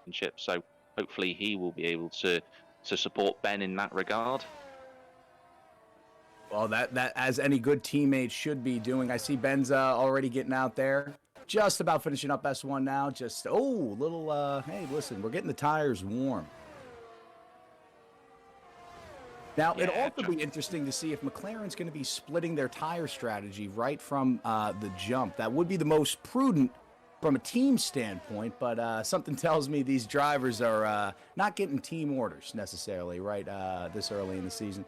championship. So hopefully he will be able to support Ben in that regard. Well, that as any good teammate should be doing. I see Ben's already getting out there. Just about finishing up S1 now. Just, little, hey, listen, we're getting the tires warm. Now, Yeah, it'll also be interesting to see if McLaren's going to be splitting their tire strategy right from the jump. That would be the most prudent from a team standpoint, but something tells me these drivers are not getting team orders necessarily right this early in the season.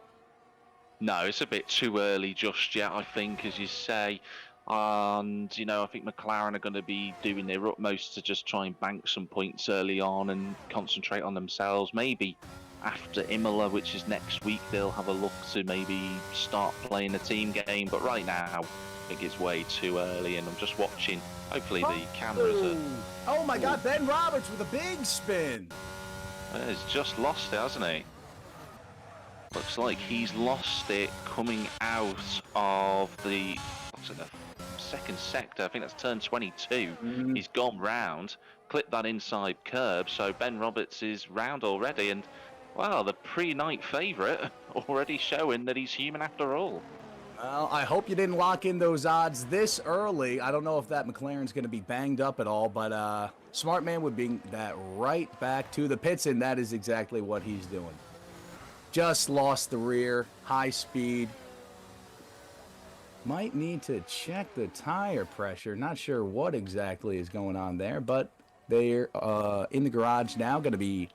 No, it's a bit too early just yet, I think, as you say. And, I think McLaren are going to be doing their utmost to just try and bank some points early on and concentrate on themselves. Maybe after Imola, which is next week, they'll have a look to maybe start playing a team game. But right now, I think it's way too early, and I'm just watching. Hopefully the cameras are... Oh my God, Ben Roberts with a big spin. He's just lost it, hasn't he? Looks like he's lost it coming out of the second sector. I think that's turn 22. He's gone round, clipped that inside curb, so Ben Roberts is round already, and wow, the pre-night favourite already showing that he's human after all. Well, I hope you didn't lock in those odds this early. I don't know if that McLaren's going to be banged up at all, but smart man would bring that right back to the pits, and that is exactly what he's doing. Just lost the rear, high speed. Might need to check the tire pressure. Not sure what exactly is going on there, but they're in the garage now, going to be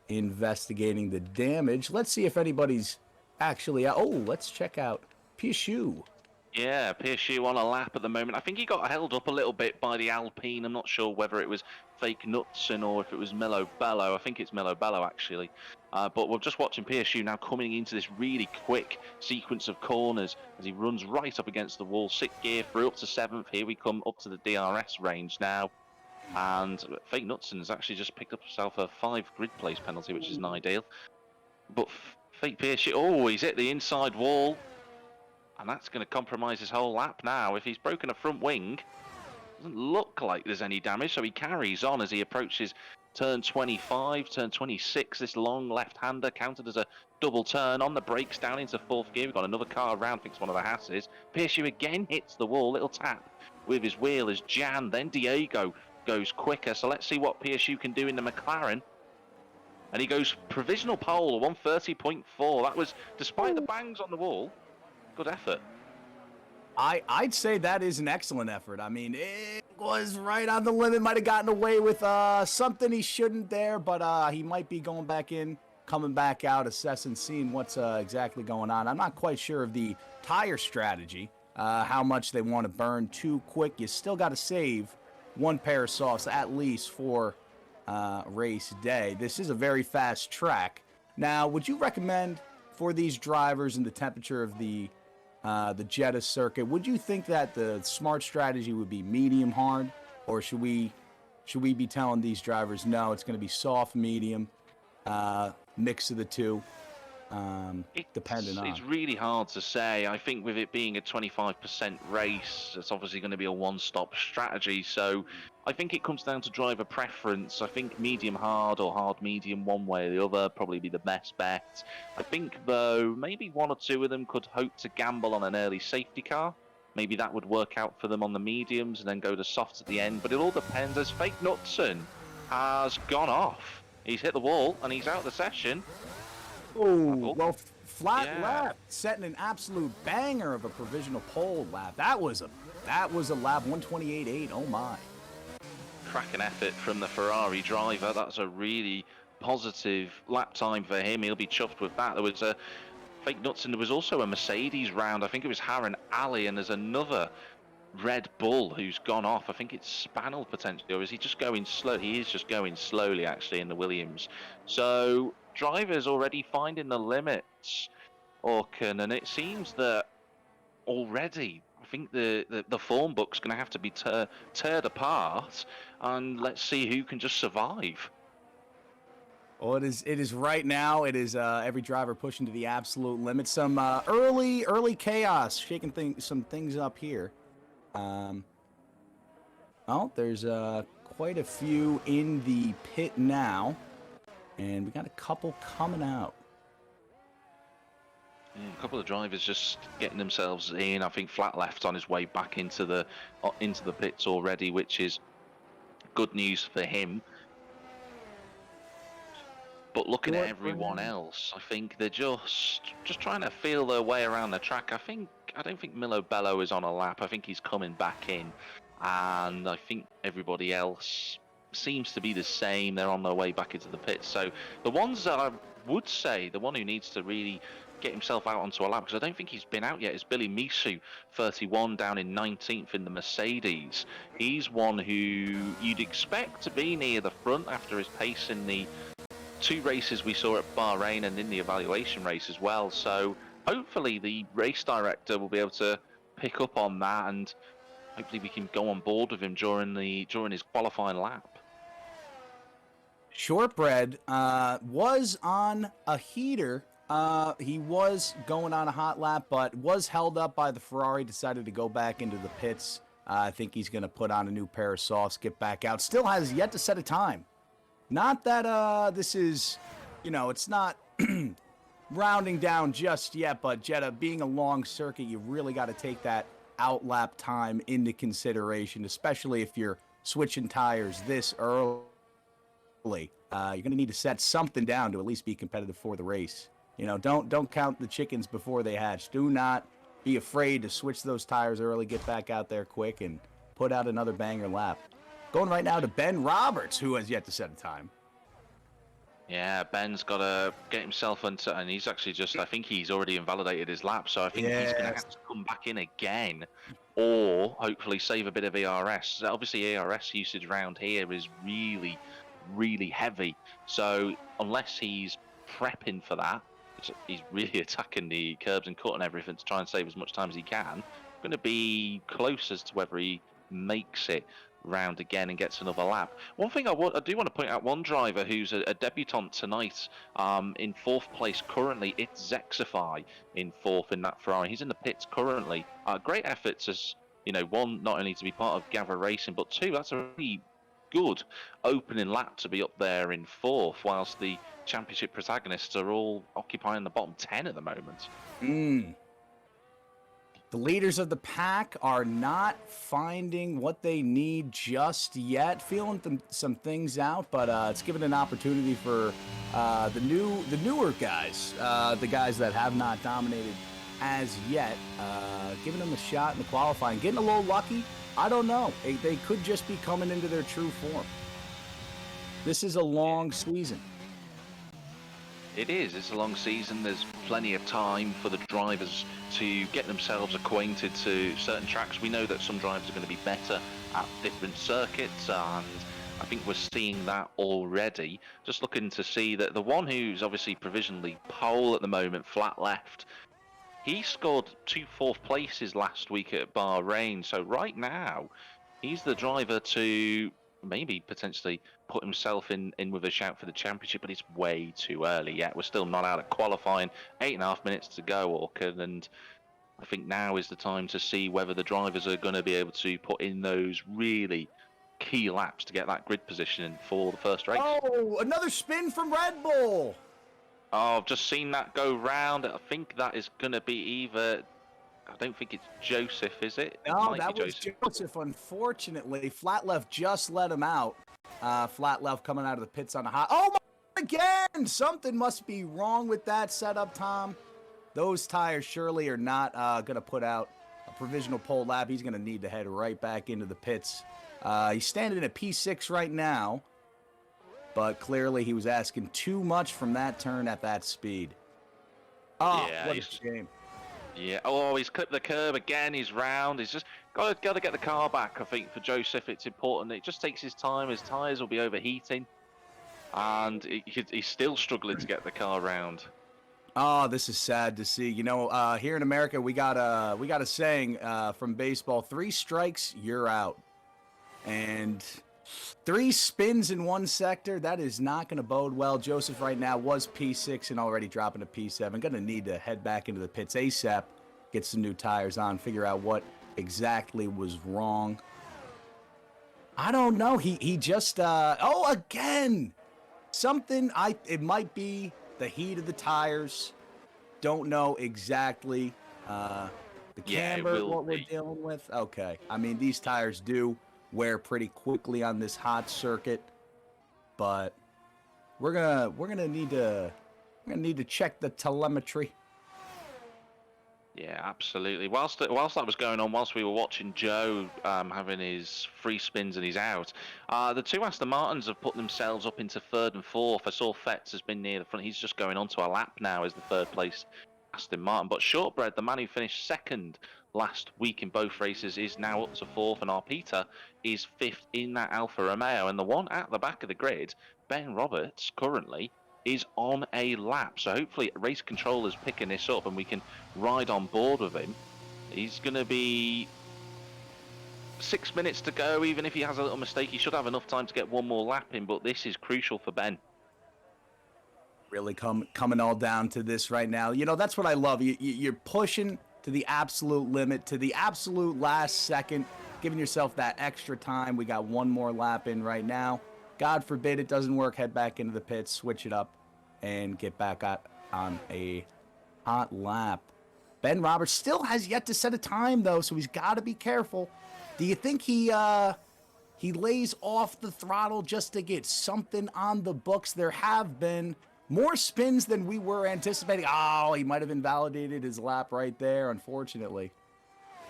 investigating the damage. Let's see if anybody's actually out. Oh, let's check out Pichu. Yeah, Pichu on a lap at the moment. I think he got held up a little bit by the Alpine. I'm not sure whether it was Fake Knutson or if it was Milo Bello. I think it's Milo Bello, actually. But we're just watching Pichu now coming into this really quick sequence of corners as he runs right up against the wall. 6th gear through up to 7th. Here we come up to the DRS range now. And Fake Knutson has actually just picked up himself a 5 grid place penalty, which isn't ideal. But Fake Pichu, he's hit the inside wall. And that's going to compromise his whole lap now. If he's broken a front wing, doesn't look like there's any damage, so he carries on as he approaches turn 25, turn 26. This long left-hander counted as a double turn on the brakes down into 4th gear. We've got another car around, I think it's one of the Hasses. Pichu again hits the wall, little tap with his wheel as Jan, then Diego goes quicker. So let's see what Pichu can do in the McLaren. And he goes provisional pole, 130.4. That was, despite the bangs on the wall, good effort. I'd say that is an excellent effort. I mean, it was right on the limit. Might have gotten away with something he shouldn't there, but he might be going back in, coming back out, assessing, seeing what's exactly going on. I'm not quite sure of the tire strategy, how much they want to burn too quick. You still got to save one pair of softs at least for race day. This is a very fast track. Now, would you recommend for these drivers in the temperature of the Jeddah circuit, would you think that the smart strategy would be medium hard, or should we be telling these drivers no, it's going to be soft medium, mix of the two, depending on? It's really hard to say. I think with it being a 25% race, it's obviously going to be a one-stop strategy. So I think it comes down to driver preference. I think medium hard or hard medium, one way or the other, probably be the best bet. I think, though, maybe one or two of them could hope to gamble on an early safety car. Maybe that would work out for them on the mediums and then go to softs at the end. But it all depends, as Fake Knutson has gone off. He's hit the wall and he's out of the session. Oh, well, flat lap, setting an absolute banger of a provisional pole lap. That was a lap 128.8. Oh my! Cracking effort from the Ferrari driver. That's a really positive lap time for him. He'll be chuffed with that. There was a Fake Knutson. There was also a Mercedes round. I think it was Harren Ali, and there's another Red Bull who's gone off. I think it's Spanel potentially, or is he just going slow? He is just going slowly actually in the Williams. So drivers already finding the limits, Orkan, and it seems that already I think the form book's going to have to be teared apart, and let's see who can just survive. Well, it is right now. It is every driver pushing to the absolute limit. Some early chaos, shaking some things up here. Oh, there's quite a few in the pit now. And we got a couple coming out. A couple of drivers just getting themselves in. I think Flat Left's on his way back into the pits already, which is good news for him. But looking at everyone else, I think they're just trying to feel their way around the track. I don't think Milo Bello is on a lap. I think he's coming back in, and I think everybody else seems to be the same. They're on their way back into the pits. So the ones that I would say, the one who needs to really get himself out onto a lap, because I don't think he's been out yet, is Billy Misu, 31, down in 19th in the Mercedes. He's one who you'd expect to be near the front after his pace in the 2 races we saw at Bahrain and in the evaluation race as well. So hopefully the race director will be able to pick up on that, and hopefully we can go on board with him during his qualifying lap. Shortbread was on a heater. He was going on a hot lap, but was held up by the Ferrari, decided to go back into the pits. I think he's going to put on a new pair of softs, get back out. Still has yet to set a time. Not that this is, it's not rounding down just yet, but Jeddah, being a long circuit, you really got to take that out lap time into consideration, especially if you're switching tires this early. You're going to need to set something down to at least be competitive for the race. Don't count the chickens before they hatch. Do not be afraid to switch those tires early, get back out there quick, and put out another banger lap. Going right now to Ben Roberts, who has yet to set a time. Yeah, Ben's got to get himself into, and he's actually I think he's already invalidated his lap, so I think he's going to have to come back in again, or hopefully save a bit of ERS. Obviously, ERS usage around here is really, really heavy, so unless he's prepping for that, he's really attacking the curbs and cutting everything to try and save as much time as he can, going to be close as to whether he makes it round again and gets another lap. One thing I do want to point out, one driver who's a debutant tonight, in 4th place currently, it's Zexify in 4th in that Ferrari. He's in the pits currently. Great efforts as, one, not only to be part of Gavra Racing, but 2, that's a really good opening lap to be up there in 4th, whilst the championship protagonists are all occupying the bottom 10 at the moment. The leaders of the pack are not finding what they need just yet. Feeling some things out, but it's given an opportunity for the newer guys, the guys that have not dominated as yet, giving them a shot in the qualifying. Getting a little lucky, I don't know. They could just be coming into their true form. This is a long season. It is. It's a long season. There's plenty of time for the drivers to get themselves acquainted to certain tracks. We know that some drivers are going to be better at different circuits, and I think we're seeing that already. Just looking to see that the one who's obviously provisionally pole at the moment, Flat Left, he scored 2 4th places last week at Bahrain. So right now, he's the driver to maybe potentially put himself in with a shout for the championship, but it's way too early yet. We're still not out of qualifying. 8.5 minutes to go, Orchid, and I think now is the time to see whether the drivers are going to be able to put in those really key laps to get that grid position for the first race. Oh, another spin from Red Bull. Oh, I've just seen that go round. I think that is going to be either... I don't think it's Joseph, is it? No, that was Joseph, unfortunately. Flat Left just let him out. Flat Left coming out of the pits on a hot... Oh, my, again! Something must be wrong with that setup, Tom. Those tires surely are not going to put out a provisional pole lap. He's going to need to head right back into the pits. He's standing at P6 right now, but clearly he was asking too much from that turn at that speed. Oh, yeah, what a shame. Yeah. Oh, he's clipped the curb again. He's round. He's just got to get the car back. I think for Joseph, it's important. It just takes his time. His tyres will be overheating, and he's still struggling to get the car round. Oh, this is sad to see. Here in America, we got a saying from baseball: 3 strikes, you're out. And 3 spins in one sector, that is not going to bode well. Joseph right now was P6 and already dropping to P7. Going to need to head back into the pits ASAP, get some new tires on, figure out what exactly was wrong. I don't know. He just again. It might be the heat of the tires. Don't know exactly. The Yeah, it camber, will what we're be. dealing with. Okay. I mean, these tires do wear pretty quickly on this hot circuit, but we're gonna need to check the telemetry. Yeah, absolutely. Whilst that was going on, whilst we were watching Joe having his free spins and he's out, the two Aston Martins have put themselves up into third and fourth. I saw Fetz has been near the front. He's just going on to a lap now as the third place Aston Martin. But Shortbread, the man who finished second last week in both races, is now up to fourth, and Arpita is fifth in that Alfa Romeo. And the one at the back of the grid, Ben Roberts, currently is on a lap. So hopefully race controller's picking this up and we can ride on board with him. He's going to be 6 minutes to go. Even if he has a little mistake, he should have enough time to get one more lap in, but this is crucial for Ben. Really coming all down to this right now. You know, that's what I love. You're pushing to the absolute limit, to the absolute last second, giving yourself that extra time. We got one more lap in right now. God forbid it doesn't work, head back into the pits, switch it up, and get back on a hot lap. Ben Roberts still has yet to set a time, though, so he's got to be careful. Do you think he lays off the throttle just to get something on the books? There have been more spins than we were anticipating. Oh, he might have invalidated his lap right there, unfortunately.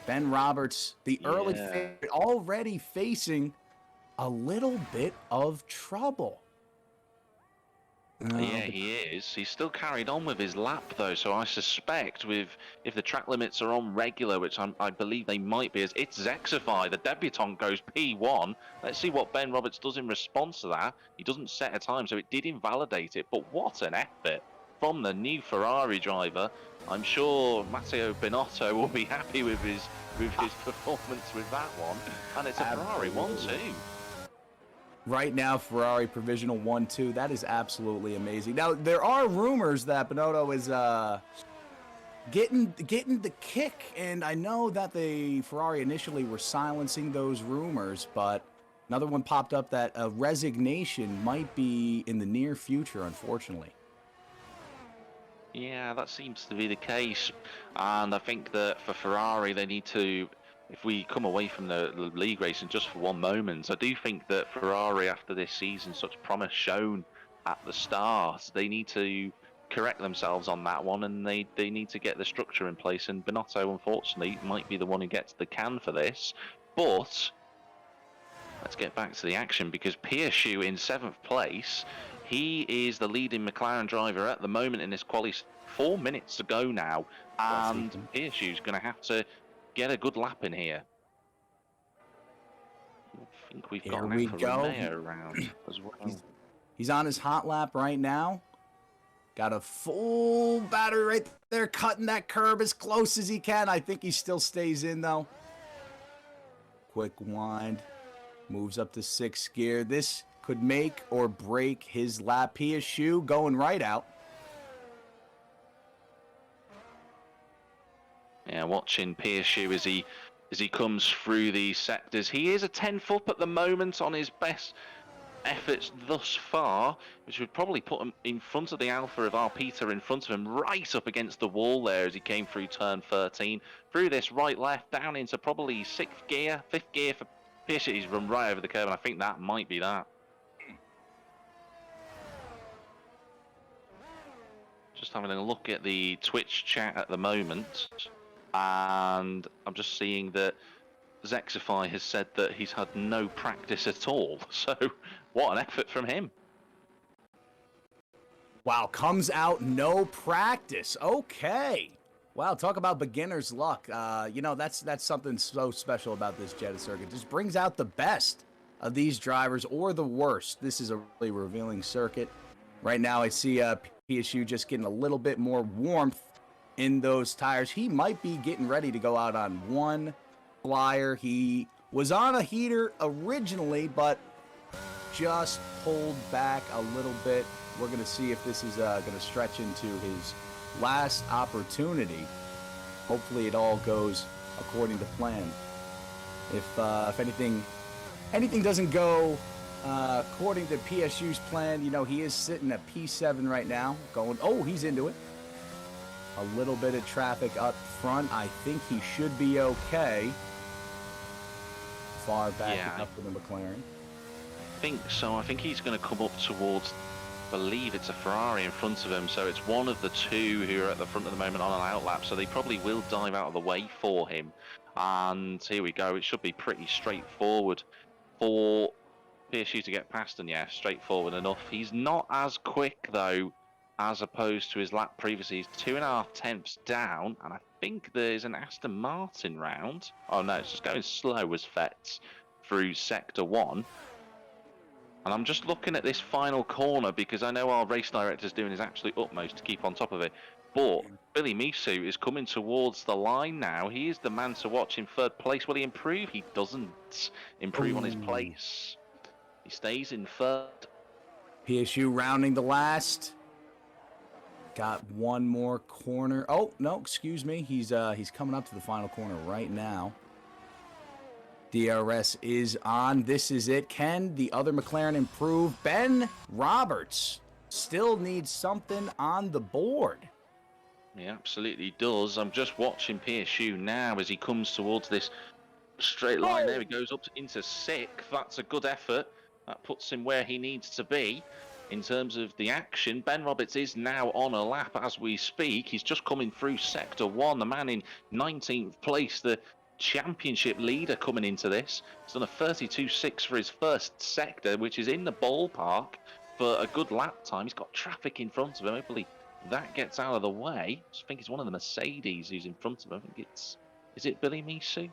Ben Roberts, the early favorite, already facing a little bit of trouble. Yeah, he is. He's still carried on with his lap though, so I suspect if the track limits are on regular, which I believe they might be, as it's Zexify, the debutant goes P1. Let's see what Ben Roberts does in response to that. He doesn't set a time, so it did invalidate it, but what an effort from the new Ferrari driver. I'm sure Matteo Binotto will be happy with his performance with that one. And it's a Ferrari 1-2. Right now, Ferrari provisional 1-2. That is absolutely amazing. Now, there are rumors that Binotto is getting the kick, and I know that the Ferrari initially were silencing those rumors, but another one popped up that a resignation might be in the near future, unfortunately. Yeah, that seems to be the case. And I think that for Ferrari, they need to, if we come away from the league racing just for one moment, I do think that Ferrari, after this season, such promise shown at the start, they need to correct themselves on that one, and they need to get the structure in place. And Binotto, unfortunately, might be the one who gets the can for this. But let's get back to the action, because Pirshu in 7th place. He is the leading McLaren driver at the moment in this quali. 4 minutes to go now, and Pirshu's going to have to get a good lap in here. I think we've got an Alfa Romeo around as well. He's on his hot lap right now. Got a full battery right there, cutting that curb as close as he can. I think he still stays in, though. Quick wind. Moves up to 6th gear. This could make or break his lap. Pirshu going right out. Yeah, watching Pirshu as he comes through these sectors. He is a 10th up at the moment on his best efforts thus far, which would probably put him in front of the Alpha of Arpita, in front of him, right up against the wall there as he came through turn 13. Through this right-left, down into probably 5th gear for Pirshu. He's run right over the curb, and I think that might be that. Just having a look at the Twitch chat at the moment, and I'm just seeing that Zexify has said that he's had no practice at all. So, what an effort from him. Wow, comes out no practice. Okay. Wow, talk about beginner's luck. You know, that's something so special about this Jeddah circuit. Just brings out the best of these drivers, or the worst. This is a really revealing circuit. Right now, I see Pirshu just getting a little bit more warmth in those tires. He might be getting ready to go out on one flyer. He was on a heater originally, but just pulled back a little bit. We're going to see if this is going to stretch into his last opportunity. Hopefully it all goes according to plan. If anything anything doesn't go according to PSU's plan, he is sitting at P7 right now. He's into it. A little bit of traffic up front. I think he should be okay. Far back up for the McLaren. I think so. I think he's going to come up towards, I believe it's a Ferrari in front of him. So it's one of the two who are at the front at the moment on an outlap. So they probably will dive out of the way for him. And here we go. It should be pretty straightforward for PSU to get past. And yeah, straightforward enough. He's not as quick, though, as opposed to his lap previously. He's 2.5 tenths down, and I think there's an Aston Martin round. Oh no, it's just going slow as Fets through Sector 1. And I'm just looking at this final corner because I know our race director's doing his absolute utmost to keep on top of it. But Billy Misu is coming towards the line now. He is the man to watch in third place. Will he improve? He doesn't improve on his place. He stays in third. PSU rounding the last. Got one more corner. Oh, no, excuse me. He's coming up to the final corner right now. DRS is on. This is it. Can the other McLaren improve? Ben Roberts still needs something on the board. He absolutely does. I'm just watching PSU now as he comes towards this straight line. There he goes up into 6th. That's a good effort. That puts him where he needs to be. In terms of the action, Ben Roberts is now on a lap as we speak. He's just coming through Sector 1, the man in 19th place, the championship leader coming into this. He's done a 32.6 for his first sector, which is in the ballpark for a good lap time. He's got traffic in front of him. Hopefully that gets out of the way. I think it's one of the Mercedes who's in front of him. I think is it Billy Misu?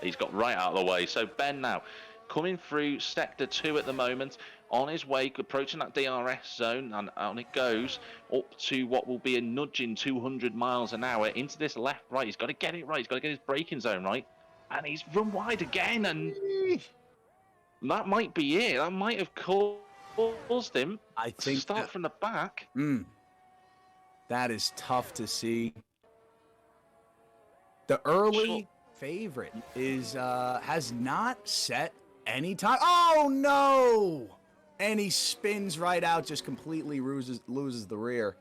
He's got right out of the way. So Ben now coming through Sector 2 at the moment, on his way, approaching that DRS zone, and on it goes up to what will be a nudging 200 miles an hour into this left-right. He's got to get it right. He's got to get his braking zone right. And he's run wide again, and that might be it. That might have caused him to start from the back. That is tough to see. The early favorite has not set any time. Oh, no! And he spins right out, just completely loses the rear.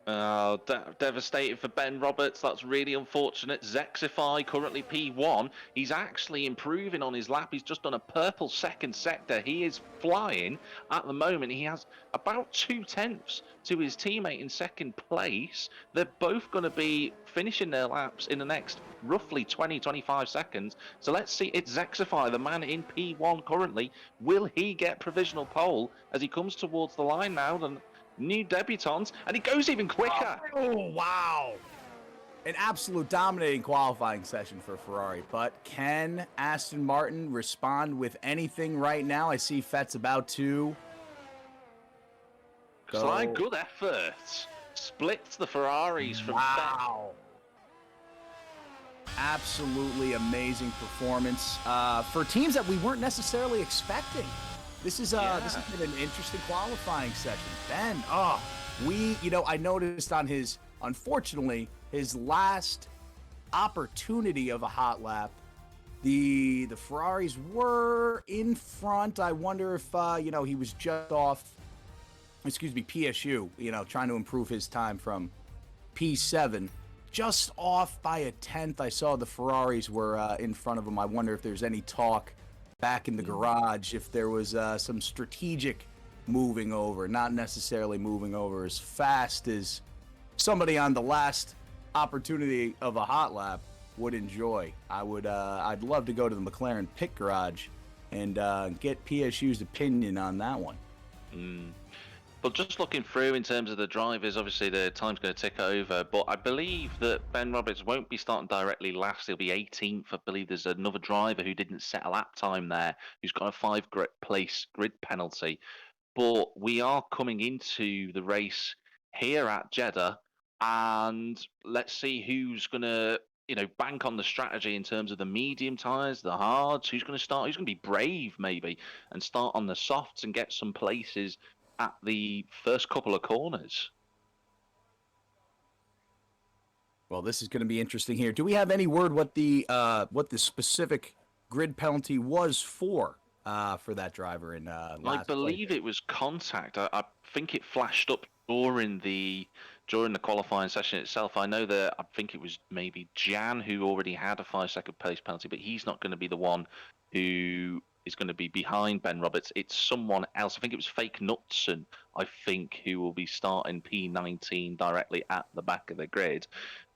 Devastating for Ben Roberts. That's really unfortunate. Zexify, currently P1. He's actually improving on his lap. He's just done a purple second sector. He is flying at the moment. He has about 2 tenths to his teammate in second place. They're both going to be finishing their laps in the next roughly 20-25 seconds. So let's see. It's Zexify, the man in P1 currently. Will he get provisional pole as he comes towards the line now? And new debutants, and he goes even quicker. Oh, wow. An absolute dominating qualifying session for Ferrari, but can Aston Martin respond with anything right now? I see Fett's about to go. Slight good effort. Splits the Ferraris from Fett. Absolutely amazing performance for teams that we weren't necessarily expecting. This has been an interesting qualifying session. Ben, I noticed on unfortunately, his last opportunity of a hot lap, the Ferraris were in front. I wonder if, he was just off, PSU, trying to improve his time from P7, just off by a tenth. I saw the Ferraris were in front of him. I wonder if there's any talk back in the garage, if there was some strategic moving over, not necessarily moving over as fast as somebody on the last opportunity of a hot lap would enjoy. I'd love to go to the McLaren pit garage and get PSU's opinion on that one. But just looking through in terms of the drivers, obviously the time's going to tick over, but I believe that Ben Roberts won't be starting directly last. He'll be 18th. I believe there's another driver who didn't set a lap time there, who's got a 5-place grid penalty. But we are coming into the race here at Jeddah, and let's see who's going to bank on the strategy in terms of the medium tyres, the hards, who's going to be brave maybe, and start on the softs and get some places at the first couple of corners. Well, this is going to be interesting here. Do we have any word what the specific grid penalty was for for that driver in I last place. believe it was contact. I think it flashed up during the qualifying session itself. I know that I think it was maybe Jan who already had a 5-second pace penalty, but he's not going to be the one who is going to be behind Ben Roberts. It's someone else. I think it was Fake Knutson, I think, who will be starting P19 directly at the back of the grid.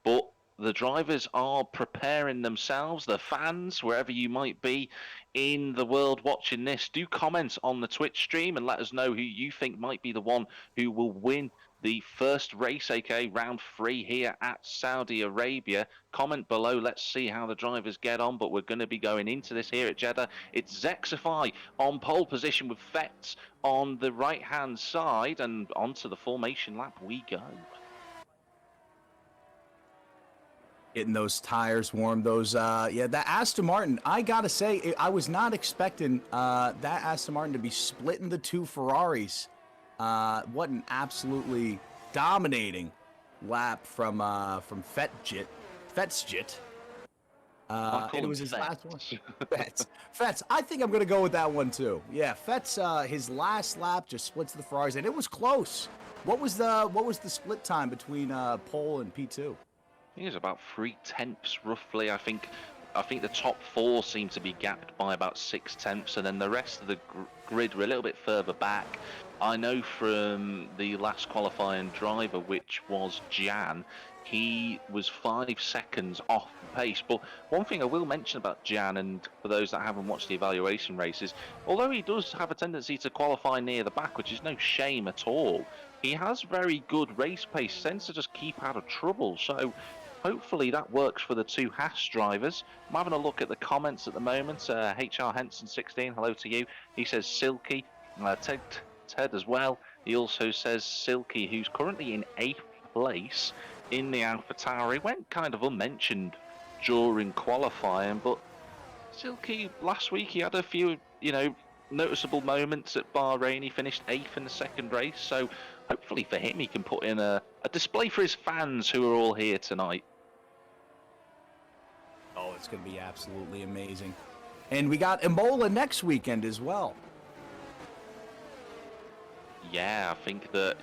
But the drivers are preparing themselves, the fans, wherever you might be in the world watching this, do comment on the Twitch stream and let us know who you think might be the one who will win the first race, aka round 3 here at Saudi Arabia. Comment below, let's see how the drivers get on, but we're going to be going into this here at Jeddah. It's Zexify on pole position with Fetz on the right-hand side, and onto the formation lap we go. Getting those tires warm, that Aston Martin, I gotta say, I was not expecting that Aston Martin to be splitting the two Ferraris. What an absolutely dominating lap from Fetzjit. And it was his last one. Fetz. I think I'm gonna go with that one too. Yeah, Fetz, his last lap just splits the Ferraris, and it was close. What was the split time between pole and P2? I think it's about 3/10 roughly. I think the top 4 seem to be gapped by about 6/10, and then the rest of the grid were a little bit further back. I know from the last qualifying driver, which was Jan, he was 5 seconds off the pace. But one thing I will mention about Jan, and for those that haven't watched the evaluation races, although he does have a tendency to qualify near the back, which is no shame at all, he has very good race pace, tends to just keep out of trouble. So hopefully that works for the two Haas drivers. I'm having a look at the comments at the moment. HR Henson 16, hello to you. He says Silky. Ted as well. He also says Silky, who's currently in 8th place in the AlphaTauri, went kind of unmentioned during qualifying, but Silky last week he had a few, noticeable moments at Bahrain. He finished 8th in the second race, so hopefully for him he can put in a display for his fans who are all here tonight. Oh, it's going to be absolutely amazing. And we got Imola next weekend as well. Yeah, I think that,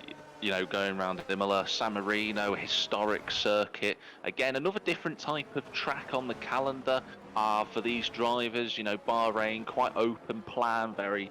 going around Imola, San Marino, historic circuit. Again, another different type of track on the calendar for these drivers. Bahrain, quite open plan, very,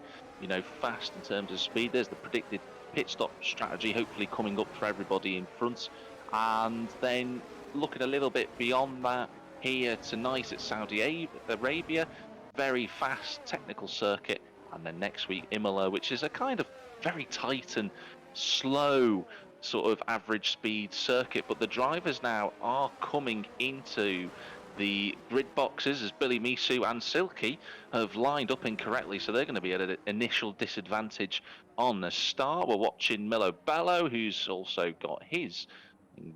fast in terms of speed. There's the predicted pit stop strategy, hopefully coming up for everybody in front. And then looking a little bit beyond that, here tonight at Saudi Arabia, very fast technical circuit. And then next week, Imola, which is a kind of very tight and slow sort of average speed circuit. But the drivers now are coming into the grid boxes as Billy Misu and Silky have lined up incorrectly, so they're going to be at an initial disadvantage on the start. We're watching Milo Bello, who's also got his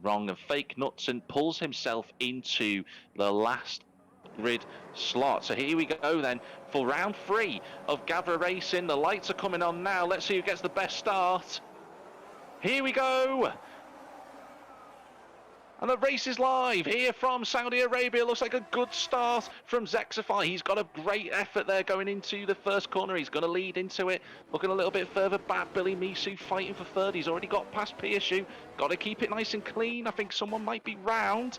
wrong, and Fake Knutson pulls himself into the last grid slot. So here we go then for round 3 of Gavra Racing. The lights are coming on now. Let's see who gets the best start. Here we go. And the race is live here from Saudi Arabia. Looks like a good start from Zexify. He's got a great effort there going into the first corner. He's going to lead into it. Looking a little bit further back, Billy Misu fighting for third. He's already got past Piashu. Got to keep it nice and clean. I think someone might be round.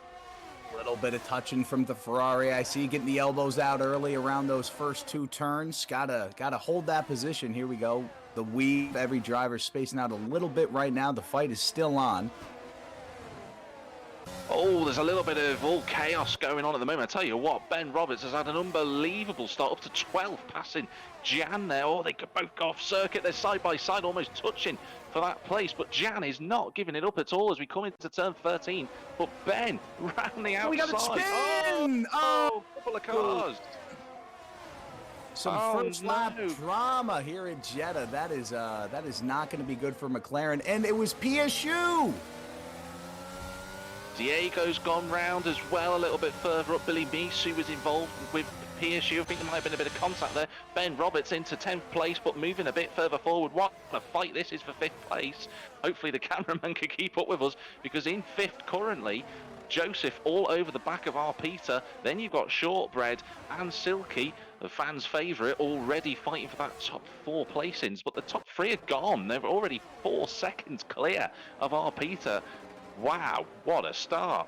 A little bit of touching from the Ferrari. I see getting the elbows out early around those first 2 turns. Gotta hold that position. Here we go. The weave. Every driver spacing out a little bit right now. The fight is still on. Oh, there's a little bit of all chaos going on at the moment. I tell you what, Ben Roberts has had an unbelievable start, up to 12th, passing Jan there. Oh, they could both go off circuit. They're side by side, almost touching for that place. But Jan is not giving it up at all as we come into turn 13. But Ben, round the outside. We got it spin! Oh, couple of cars. Some first lap drama here in Jeddah. That is not going to be good for McLaren. And it was PSU. Diego's gone round as well, a little bit further up. Billy Misu was involved with PSU. I think there might have been a bit of contact there. Ben Roberts into 10th place, but moving a bit further forward. What a fight this is for 5th place. Hopefully the cameraman can keep up with us, because in 5th currently, Joseph all over the back of our Peter. Then you've got Shortbread and Silky the fans' favourite, already fighting for that top 4 placings, but the top 3 are gone. They're already 4 seconds clear of our Peter. Wow, what a start.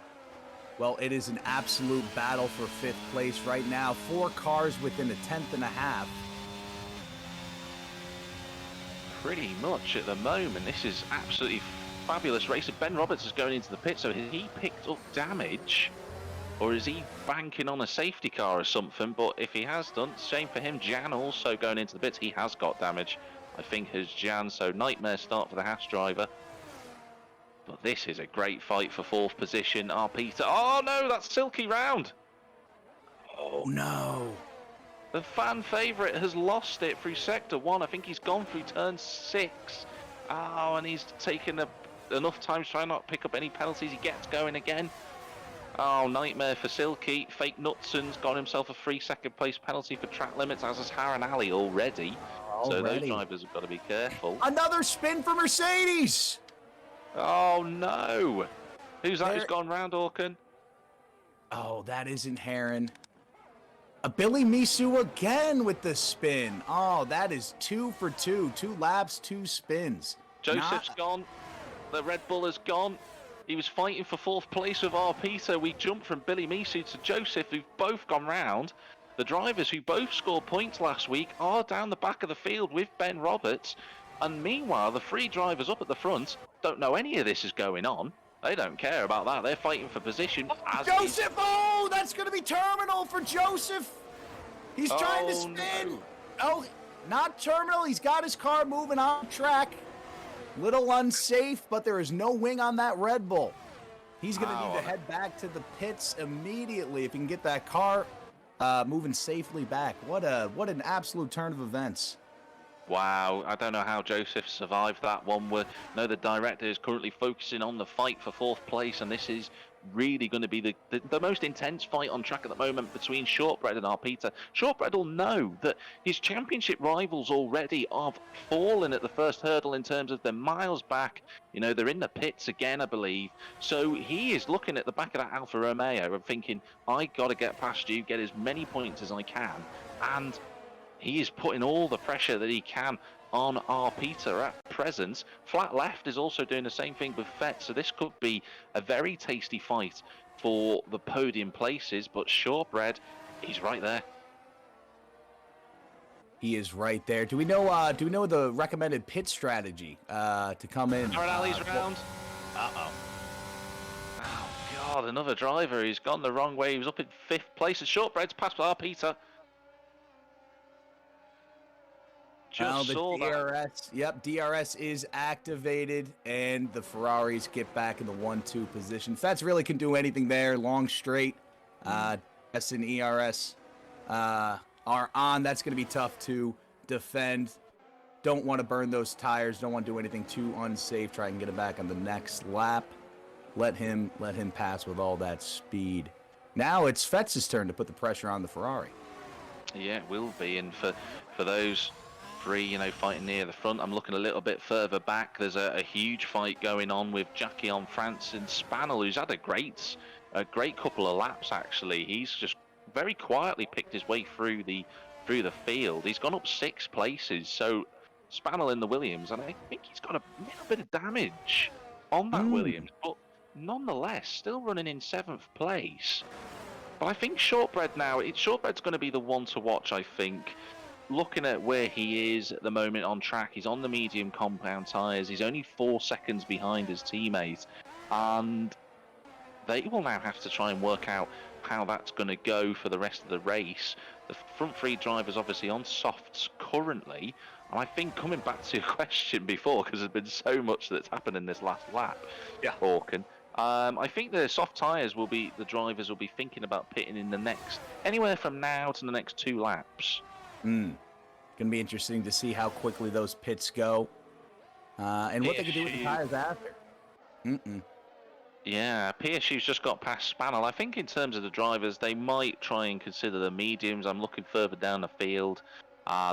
Well, it is an absolute battle for 5th place right now. 4 cars within a tenth and a half. Pretty much at the moment. This is absolutely fabulous racing. Ben Roberts is going into the pit, so has he picked up damage? Or is he banking on a safety car or something? But if he has done, shame for him. Jan also going into the pits. He has got damage, I think, has Jan. So nightmare start for the Haas driver. But this is a great fight for 4th position. Our Peter. Oh no, that's Silky round. Oh no. The fan favourite has lost it through Sector 1. I think he's gone through turn 6. Oh, and he's taken enough time to try not pick up any penalties. He gets going again. Oh, nightmare for Silky. Fake Nutson's got himself a 3 second place penalty for track limits, as has Harren Ali already. So those drivers have got to be careful. Another spin for Mercedes! Oh no! Who's that who's gone round, Orkin? Oh, that isn't Harren. Billy Misu again with the spin. Oh, that is 2 for 2. 2 laps, 2 spins. Joseph's gone. The Red Bull has gone. He was fighting for 4th place with our Peter. We jumped from Billy Misu to Joseph, who've both gone round. The drivers who both scored points last week are down the back of the field with Ben Roberts. And meanwhile, the 3 drivers up at the front don't know any of this is going on. They don't care about that. They're fighting for position. Joseph! Oh, that's going to be terminal for Joseph. He's trying to spin. No. Oh, not terminal. He's got his car moving on track. Little unsafe, but there is no wing on that Red Bull. He's going to need to head back to the pits immediately if he can get that car moving safely back. What an absolute turn of events. Wow, I don't know how Joseph survived that one. No, the director is currently focusing on the fight for 4th place, and this is really going to be the most intense fight on track at the moment between Shortbread and our Peter. Shortbread will know that his championship rivals already have fallen at the first hurdle in terms of their miles back. You know, they're in the pits again, I believe. So he is looking at the back of that Alfa Romeo and thinking, I got to get past you, get as many points as I can. And he is putting all the pressure that he can on our Peter at present. Flat Left is also doing the same thing with Fett, so this could be a very tasty fight for the podium places, but Shortbread, he's right there. He is right there. Do we know the recommended pit strategy to come in? Harren Ali's round. Uh-oh. Oh God, another driver. He's gone the wrong way. He was up in 5th place, and Shortbread's passed our Peter. Just saw DRS. Yep, DRS is activated, and the Ferraris get back in the 1-2 position. Fats really can do anything there. Long straight. S and ERS are on. That's going to be tough to defend. Don't want to burn those tires. Don't want to do anything too unsafe. Try and get it back on the next lap. Let him pass with all that speed. Now it's Fetz's turn to put the pressure on the Ferrari. Yeah, it will be, and for those 3, you know, fighting near the front. I'm looking a little bit further back. There's a huge fight going on with Jackie on France and Spannel, who's had a great couple of laps actually. He's just very quietly picked his way through the field. He's gone up 6 places. So Spannel in the Williams, and I think he's got a little bit of damage on that Williams, but nonetheless still running in 7th place. But I think Shortbread's going to be the one to watch, I think. Looking at where he is at the moment on track, he's on the medium compound tyres. He's only 4 seconds behind his teammate, and they will now have to try and work out how that's going to go for the rest of the race. The front 3 drivers obviously on softs currently, and I think coming back to your question before, because there's been so much that's happened in this last lap, Orkin, I think the soft tyres the drivers will be thinking about pitting in the next, anywhere from now to the next 2 laps. Going to be interesting to see how quickly those pits go, and what they can do with the tires after. Yeah, PSU's just got past Spannel. I think in terms of the drivers, they might try and consider the mediums. I'm looking further down the field.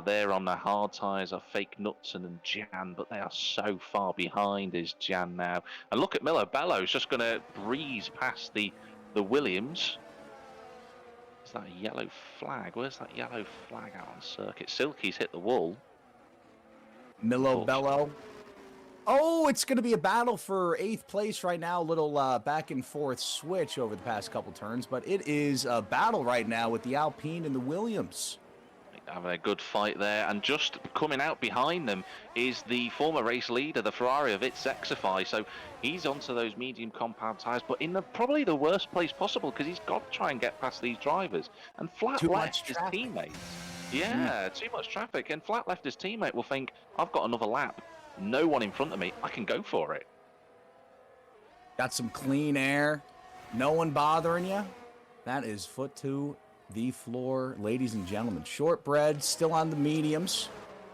They're on the hard tyres are Fake Knutson and Jan, but they are so far behind is Jan now. And look at Miller Bellows just going to breeze past the Williams. Is that a yellow flag? Where's that yellow flag out on circuit? Silky's hit the wall. Milo Bello. Oh, it's going to be a battle for 8th place right now. A little back and forth switch over the past couple turns, but it is a battle right now with the Alpine and the Williams. Having a good fight there, and just coming out behind them is the former race leader, the Ferrari of Zexify. So he's onto those medium compound tyres, but in probably the worst place possible, because he's got to try and get past these drivers. And flat left his teammates. Yeah, too much traffic. And flat left his teammate will think, I've got another lap. No one in front of me. I can go for it. Got some clean air. No one bothering you. That is foot to the floor, ladies and gentlemen. Shortbread still on the mediums.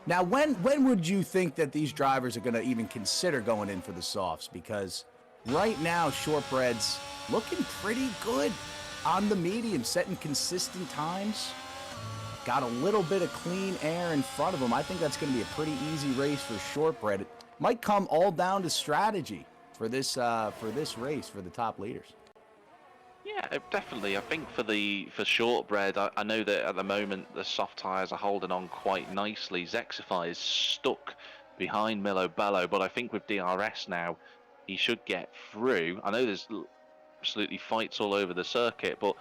Now, when would you think that these drivers are going to even consider going in for the softs? Because right now, Shortbread's looking pretty good on the mediums, setting consistent times. Got a little bit of clean air in front of him. I think that's going to be a pretty easy race for Shortbread. It might come all down to strategy for this race for the top leaders. Yeah, definitely. I think for Shortbread, I know that at the moment the soft tyres are holding on quite nicely. Zexify is stuck behind Milo Bello, but I think with DRS now, he should get through. I know there's absolutely fights all over the circuit, but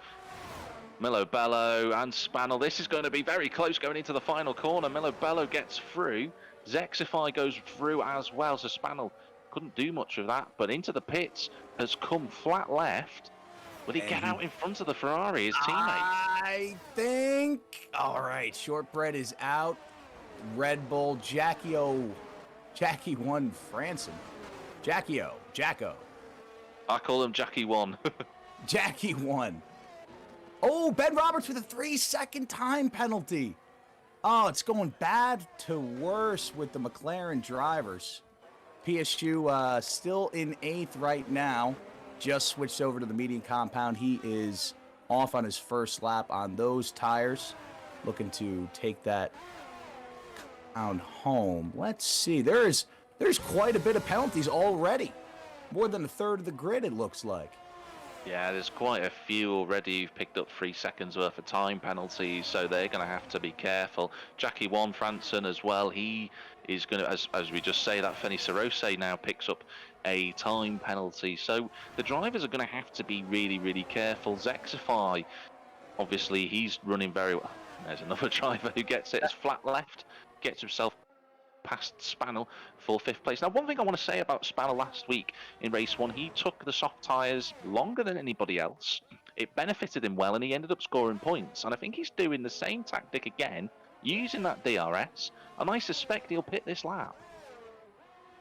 Milo Bello and Spannel, this is going to be very close going into the final corner. Milo Bello gets through. Zexify goes through as well, so Spannel couldn't do much of that, but into the pits has come flat left. Will he get out in front of the Ferrari, his teammate? I think. All right, Shortbread is out. Red Bull, Jackie 1 Franson. Jacko. I call him Jackie 1. Jackie 1. Oh, Ben Roberts with a 3-second time penalty. Oh, it's going bad to worse with the McLaren drivers. PSU still in 8th right now. Just switched over to the medium compound. He is off on his first lap on those tires. Looking to take that compound home. Let's see. There's quite a bit of penalties already. More than a third of the grid, it looks like. Yeah, there's quite a few already who've picked up 3 seconds worth of time penalties, so they're going to have to be careful. Jackie 1 Franson as well, he is going to, as we just say, that Feni Sarose now picks up a time penalty. So the drivers are going to have to be really, really careful. Zexify, obviously, he's running very well. There's another driver who gets it as flat left, gets himself past Spannel for 5th place. Now, one thing I want to say about Spannel last week in race 1, he took the soft tyres longer than anybody else. It benefited him well, and he ended up scoring points. And I think he's doing the same tactic again, using that DRS, and I suspect he'll pit this lap.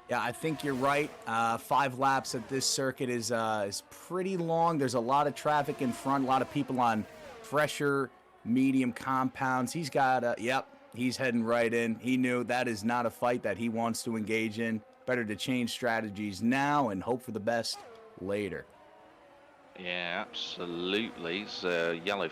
Yeah, I think you're right. 5 laps at this circuit is pretty long. There's a lot of traffic in front, a lot of people on fresher, medium compounds. He's got he's heading right in. He knew that is not a fight that he wants to engage in. Better to change strategies now and hope for the best later. Yeah, absolutely. It's yellow.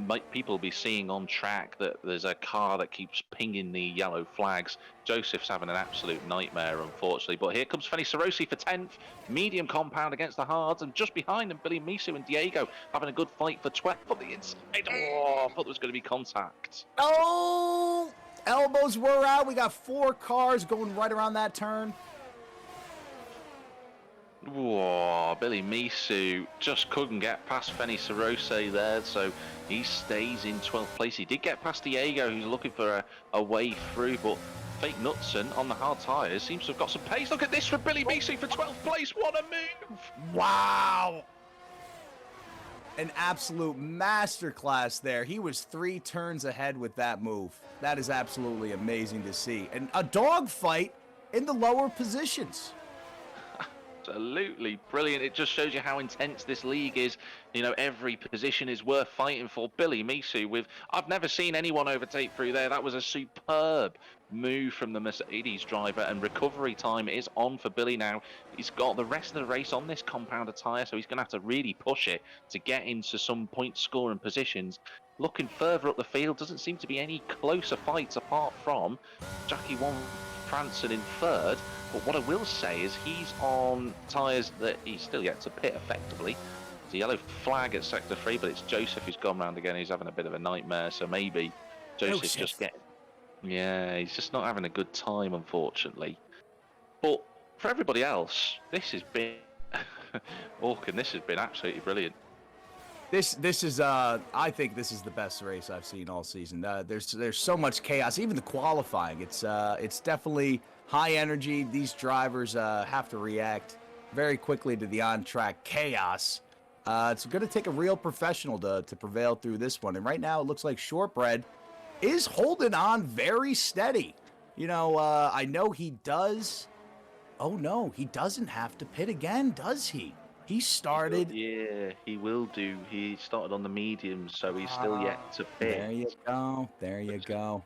Might people be seeing on track that there's a car that keeps pinging the yellow flags. Joseph's having an absolute nightmare, unfortunately. But here comes Feni Sarose for 10th. Medium compound against the hards. And just behind them, Billy Misu and Diego having a good fight for 12th on the inside. Oh, I thought there was going to be contact. Oh, elbows were out. We got 4 cars going right around that turn. Whoa, Billy Misu just couldn't get past Feni Sarose there, so he stays in 12th place. He did get past Diego, who's looking for a way through, but Fake Knutson on the hard tyres seems to have got some pace. Look at this for Billy Misu for 12th place. What a move! Wow! An absolute masterclass there. He was 3 turns ahead with that move. That is absolutely amazing to see. And a dogfight in the lower positions. Absolutely brilliant. It just shows you how intense this league is. You know, every position is worth fighting for. Billy Misu I've never seen anyone overtake through there. That was a superb move from the Mercedes driver, and recovery time is on for Billy now. He's got the rest of the race on this compounder tyre, so he's going to have to really push it to get into some point scoring positions. Looking further up the field, doesn't seem to be any closer fights apart from Jackie 1 Franson in 3rd. But what I will say is he's on tyres that he's still yet to pit effectively. There's a yellow flag at sector 3, but it's Joseph who's gone round again. He's having a bit of a nightmare, so maybe Joseph's just getting... Yeah, he's just not having a good time, unfortunately. But for everybody else, this has been... Orkin, this has been absolutely brilliant. This is I think this is the best race I've seen all season. There's so much chaos. Even the qualifying, it's definitely high energy. These drivers have to react very quickly to the on-track chaos. It's going to take a real professional to prevail through this one. And right now, it looks like Shortbread is holding on very steady. You know, I know he does. Oh no, he doesn't have to pit again, does he? He started. Yeah, he will do. He started on the medium, so he's still yet to pit. There you go. There you go.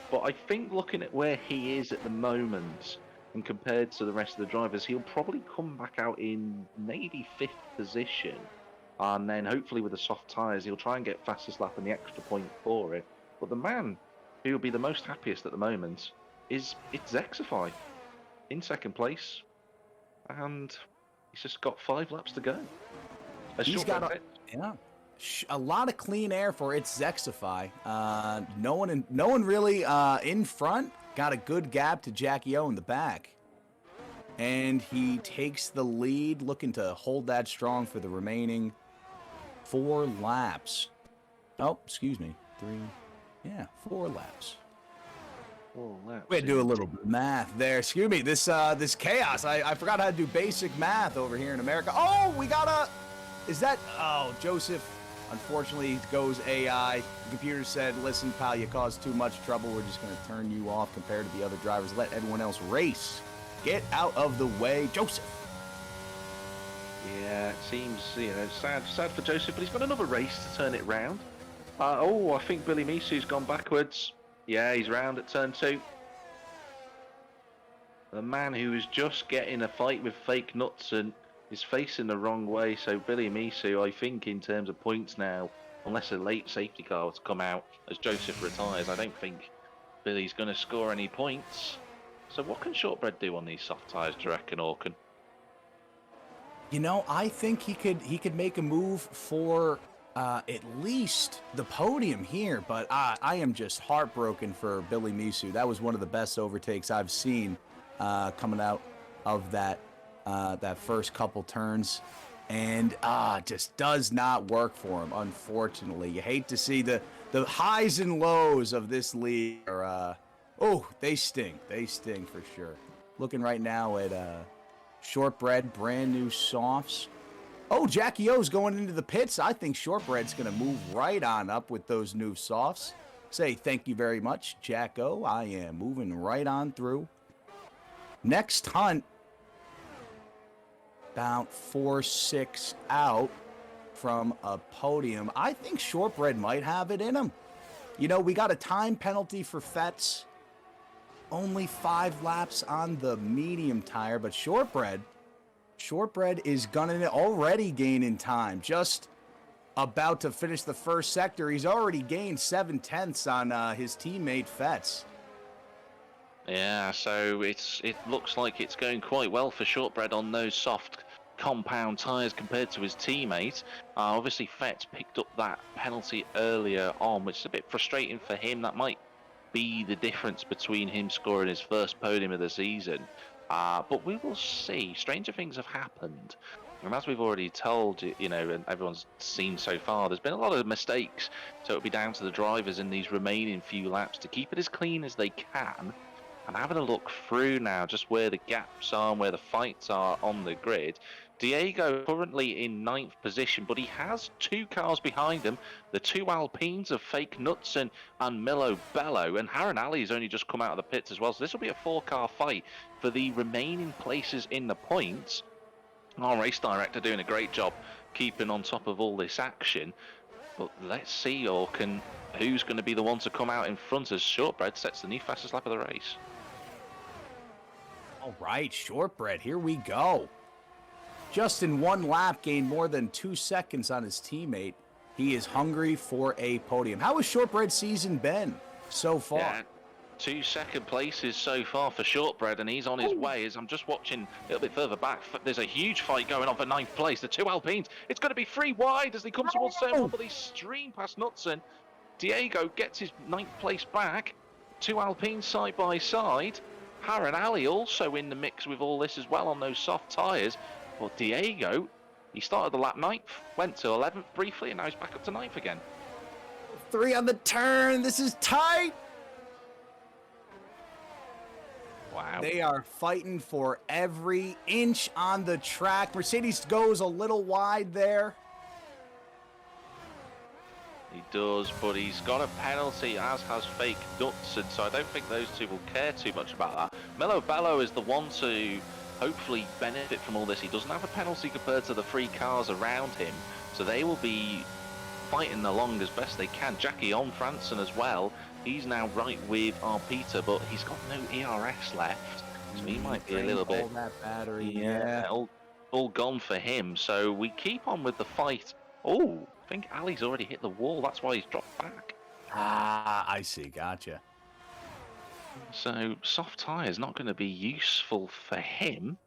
But I think looking at where he is at the moment, and compared to the rest of the drivers, he'll probably come back out in maybe 5th position. And then hopefully with the soft tyres, he'll try and get fastest lap and the extra point for it. But the man who will be the most happiest at the moment it's Zexify in 2nd place. And he's just got 5 laps to go. He's got a lot of clean air for It's Zexify. No one really in front. Got a good gap to Jackie O in the back. And he takes the lead, looking to hold that strong for the remaining 4 laps. Oh, excuse me. 4 laps. 4 laps. We had to do a little bit of math there. Excuse me. This chaos. I forgot how to do basic math over here in America. Oh, we got a... Is that... Oh, Joseph, unfortunately, goes AI. The computer said, listen, pal, you caused too much trouble. We're just going to turn you off compared to the other drivers. Let everyone else race. Get out of the way, Joseph. Yeah, it seems, sad for Joseph, but he's got another race to turn it round. I think Billy Misu's gone backwards. Yeah, he's round at turn 2. The man who was just getting a fight with Fake Nuts and is facing the wrong way. So Billy Misu, I think, in terms of points now, unless a late safety car was to come out as Joseph retires, I don't think Billy's going to score any points. So what can Shortbread do on these soft tyres, do you reckon, Orkin? You know, I think he could make a move for at least the podium here, but I am just heartbroken for Billy Misu. That was one of the best overtakes I've seen coming out of that first couple turns, and just does not work for him, unfortunately. You hate to see the highs and lows of this league. They sting. They sting for sure. Looking right now at Shortbread, brand new softs. Oh, Jackie O's going into the pits. I think Shortbread's going to move right on up with those new softs. Say thank you very much, Jack O. I am moving right on through. Next hunt, about 4-6 out from a podium. I think Shortbread might have it in him. You know, we got a time penalty for Fetz. Only 5 laps on the medium tire, but Shortbread is gunning it, already gaining time. Just about to finish the first sector. He's already gained 7/10 on his teammate Fetz. Yeah, so it looks like it's going quite well for Shortbread on those soft compound tyres compared to his teammate. Obviously, Fetz picked up that penalty earlier on, which is a bit frustrating for him. That might be the difference between him scoring his first podium of the season. But we will see. Stranger things have happened. And as we've already told, you know, and everyone's seen so far, there's been a lot of mistakes. So it'll be down to the drivers in these remaining few laps to keep it as clean as they can. And having a look through now, just where the gaps are and where the fights are on the grid. Diego currently in 9th position, but he has 2 cars behind him. The 2 Alpines of Fake Knutson and Milo Bello, and Harron Ali's only just come out of the pits as well. So this will be a 4-car fight for the remaining places in the points. Our race director doing a great job keeping on top of all this action. But let's see, Orkin, who's going to be the one to come out in front as Shortbread sets the new fastest lap of the race. All right, Shortbread, here we go. Just in 1 lap, gained more than 2 seconds on his teammate. He is hungry for a podium. How has Shortbread's season been so far? Yeah, 2 second places so far for Shortbread, and he's on his way. As I'm just watching a little bit further back, there's a huge fight going on for 9th place. The 2 Alpines, it's going to be 3 wide as they come towards turn 1, but they stream past Knutson. Diego gets his 9th place back. 2 Alpines side by side. Harren Ali also in the mix with all this as well on those soft tyres. But Diego, he started the lap 9th, went to 11th briefly, and now he's back up to 9th again. 3 on the turn. This is tight. Wow. They are fighting for every inch on the track. Mercedes goes a little wide there. He does, but he's got a penalty, as has Fake Nuts, and so I don't think those two will care too much about that. Mello Bello is the one to hopefully benefit from all this. He doesn't have a penalty compared to the 3 cars around him, so they will be fighting along as best they can. Jackie on Franson as well. He's now right with Arpita, but he's got no ERS left, so he might be a little bit. All that battery, yeah. All gone for him. So we keep on with the fight. Oh, I think Ali's already hit the wall. That's why he's dropped back. Ah, I see. Gotcha. So soft tyres not going to be useful for him.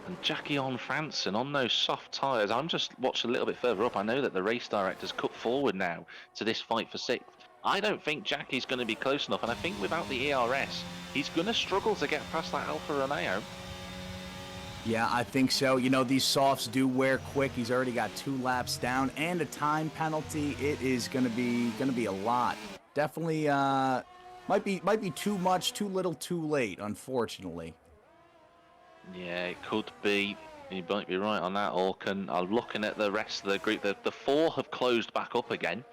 And Jackie on Franson on those soft tyres. I'm just watching a little bit further up. I know that the race director's cut forward now to this fight for 6th. I don't think Jackie's going to be close enough, and I think without the ERS, he's going to struggle to get past that Alfa Romeo. Yeah, I think so. You know, these softs do wear quick. He's already got 2 laps down and a time penalty. It is going to be a lot. Definitely might be too much, too little, too late, unfortunately. Yeah, it could be. You might be right on that, Orkan. I'm looking at the rest of the group. The 4 have closed back up again.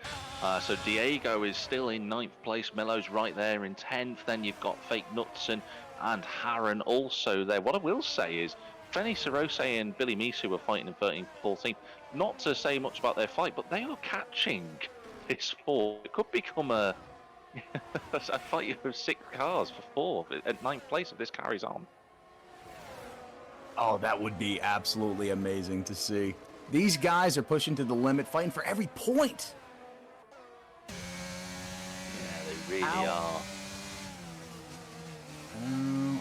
So Diego is still in 9th place. Mello's right there in 10th. Then you've got Fake Knutson and Harren also there. What I will say is, Frenny Sarose and Billy Misu were fighting in 13th, 14th. Not to say much about their fight, but they are catching this 4. It could become a fight of 6 cars for 4 at 9th place if this carries on. Oh, that would be absolutely amazing to see. These guys are pushing to the limit, fighting for every point. Yeah, they really are.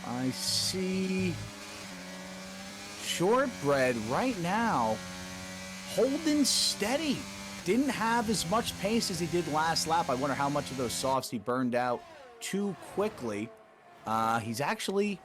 I see. Shortbread right now holding steady. Didn't have as much pace as he did last lap. I wonder how much of those softs he burned out too quickly. He's actually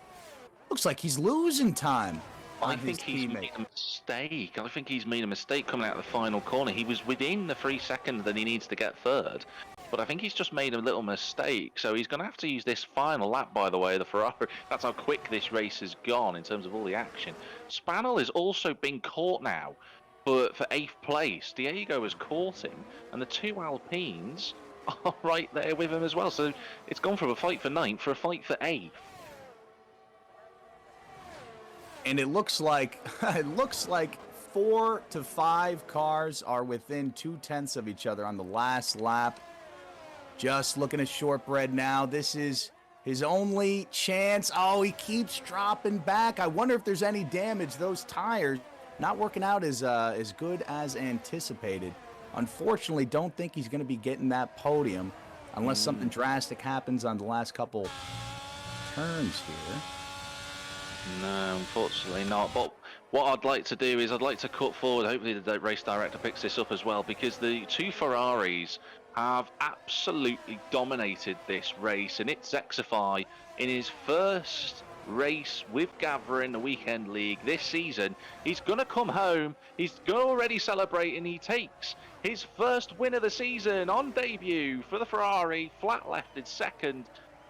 looks like he's losing time. I think he's made a mistake. I think he's made a mistake coming out of the final corner. He was within the 3 seconds that he needs to get third. But I think he's just made a little mistake. So he's going to have to use this final lap, by the way, the Ferrari. That's how quick this race has gone in terms of all the action. Spanel has also been caught now for 8th place. Diego has caught him, and the 2 Alpines are right there with him as well. So it's gone from a fight for 9th for a fight for 8th. And it looks like 4 to 5 cars are within 0.2 of each other on the last lap. Just looking at Shortbread now. This is his only chance. Oh, he keeps dropping back. I wonder if there's any damage. Those tires not working out as good as anticipated. Unfortunately, don't think he's going to be getting that podium unless something drastic happens on the last couple turns here. No, unfortunately not. But what I'd like to do is I'd like to cut forward. Hopefully the race director picks this up as well, because the 2 Ferraris have absolutely dominated this race, and it's Zexify in his first race with Gavra in the weekend league this season. He's going to come home. He's going to already celebrate, and he takes his first win of the season on debut for the Ferrari. Flat left in second.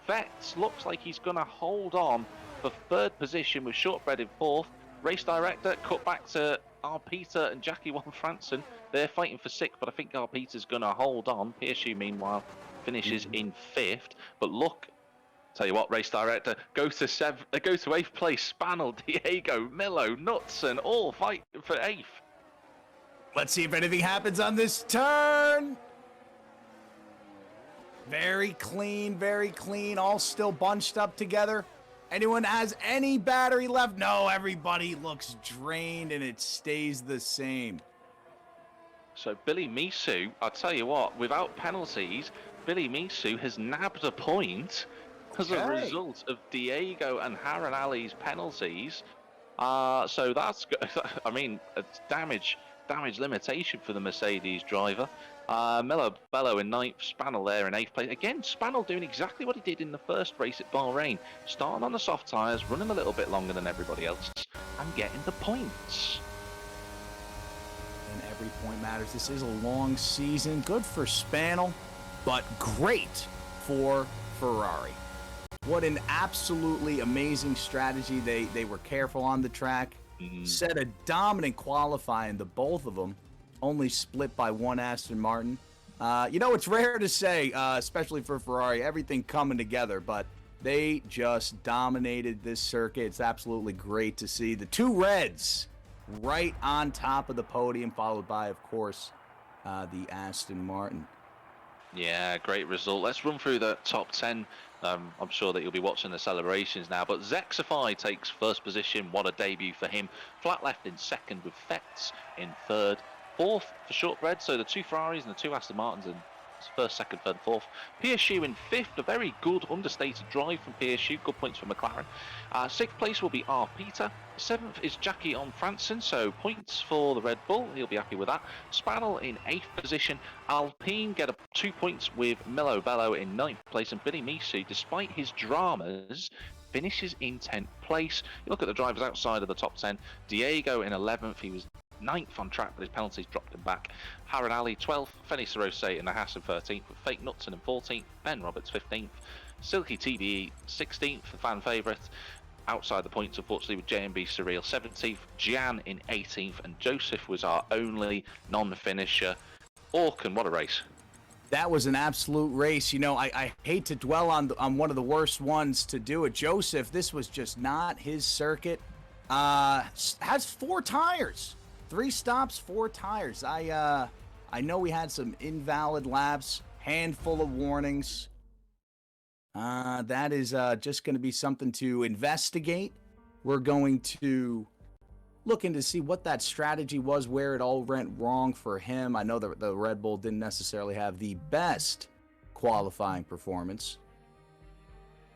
Vetz looks like he's going to hold on for 3rd position with Shortbread in 4th. Race director cut back to Arpita and Jackie Wan Franson. They're fighting for 6th, but I think Arpita's going to hold on. Pirshu, meanwhile, finishes in 5th. But look, tell you what, race director, go to 8th place. Spanel, Diego, Milo, Knutson, all fighting for 8th. Let's see if anything happens on this turn. Very clean, all still bunched up together. Anyone has any battery left? No, everybody looks drained, and it stays the same. So Billy Misu, I'll tell you what, without penalties, Billy Misu has nabbed a point as a Okay. result of Diego and Haran Ali's penalties. So that's, I mean, it's damage limitation for the Mercedes driver. Melo Bello in ninth, Spannel there in eighth place. Again, Spannel doing exactly what he did in the first race at Bahrain, starting on the soft tyres, running a little bit longer than everybody else, and getting the points. And every point matters. This is a long season. Good for Spannel, but great for Ferrari. What an absolutely amazing strategy. They were careful on the track. Set a dominant qualifying, the both of them, only split by one Aston Martin. It's rare to say, especially for Ferrari, everything coming together, but they just dominated this circuit. It's absolutely great to see the two Reds right on top of the podium, followed by, of course, the Aston Martin. Yeah, great result. Let's run through the top 10. I'm sure that you'll be watching the celebrations now, but Zexify takes first position. What a debut for him. Flat left in second with Fetz in third. Fourth for Shortbread, so the two Ferraris and the two Aston Martins in first, second, third, fourth. PSU in fifth, a very good understated drive from PSU, good points for McLaren. Sixth place will be R. Peter. Seventh is Jackie on Franson, so points for the Red Bull, he'll be happy with that. Spannel in eighth position. Alpine get 2 points with Melo Bello in ninth place, and Billy Misu, despite his dramas, finishes in 10th place. You look at the drivers outside of the top 10. Diego in 11th, he was 9th on track, but his penalties dropped him back. Haran Ali 12th, Fenny Sarose in the Haas in 13th, with Fake Knutson in 14th, Ben Roberts 15th, Silky TBE 16th, the fan favourite. Outside the points, unfortunately, with JMB Surreal 17th, Gian in 18th, and Joseph was our only non-finisher. Orkan, what a race. That was an absolute race. I hate to dwell on one of the worst ones to do it. Joseph, this was just not his circuit. Has 4 tires. 3 stops, 4 tires. I know we had some invalid laps, handful of warnings. That is just going to be something to investigate. We're going to look into see what that strategy was, where it all went wrong for him. I know that the Red Bull didn't necessarily have the best qualifying performance,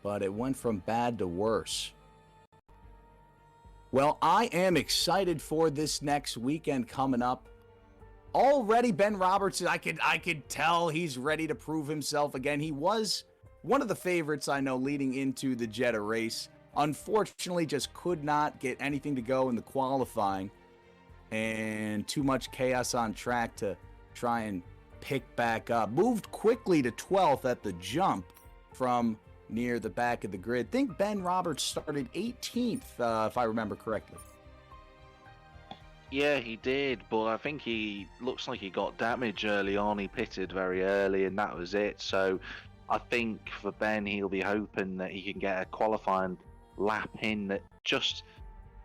but it went from bad to worse. Well, I am excited for this next weekend coming up. Already Ben Roberts, I could tell he's ready to prove himself again. He was one of the favorites, I know, leading into the Jeddah race. Unfortunately, just could not get anything to go in the qualifying, and too much chaos on track to try and pick back up. Moved quickly to 12th at the jump from near the back of the grid. I think Ben Roberts started 18th, if I remember correctly. Yeah, he did, but I think he looks like he got damage early on. He pitted very early, and that was it. So I think for Ben, he'll be hoping that he can get a qualifying lap in that just...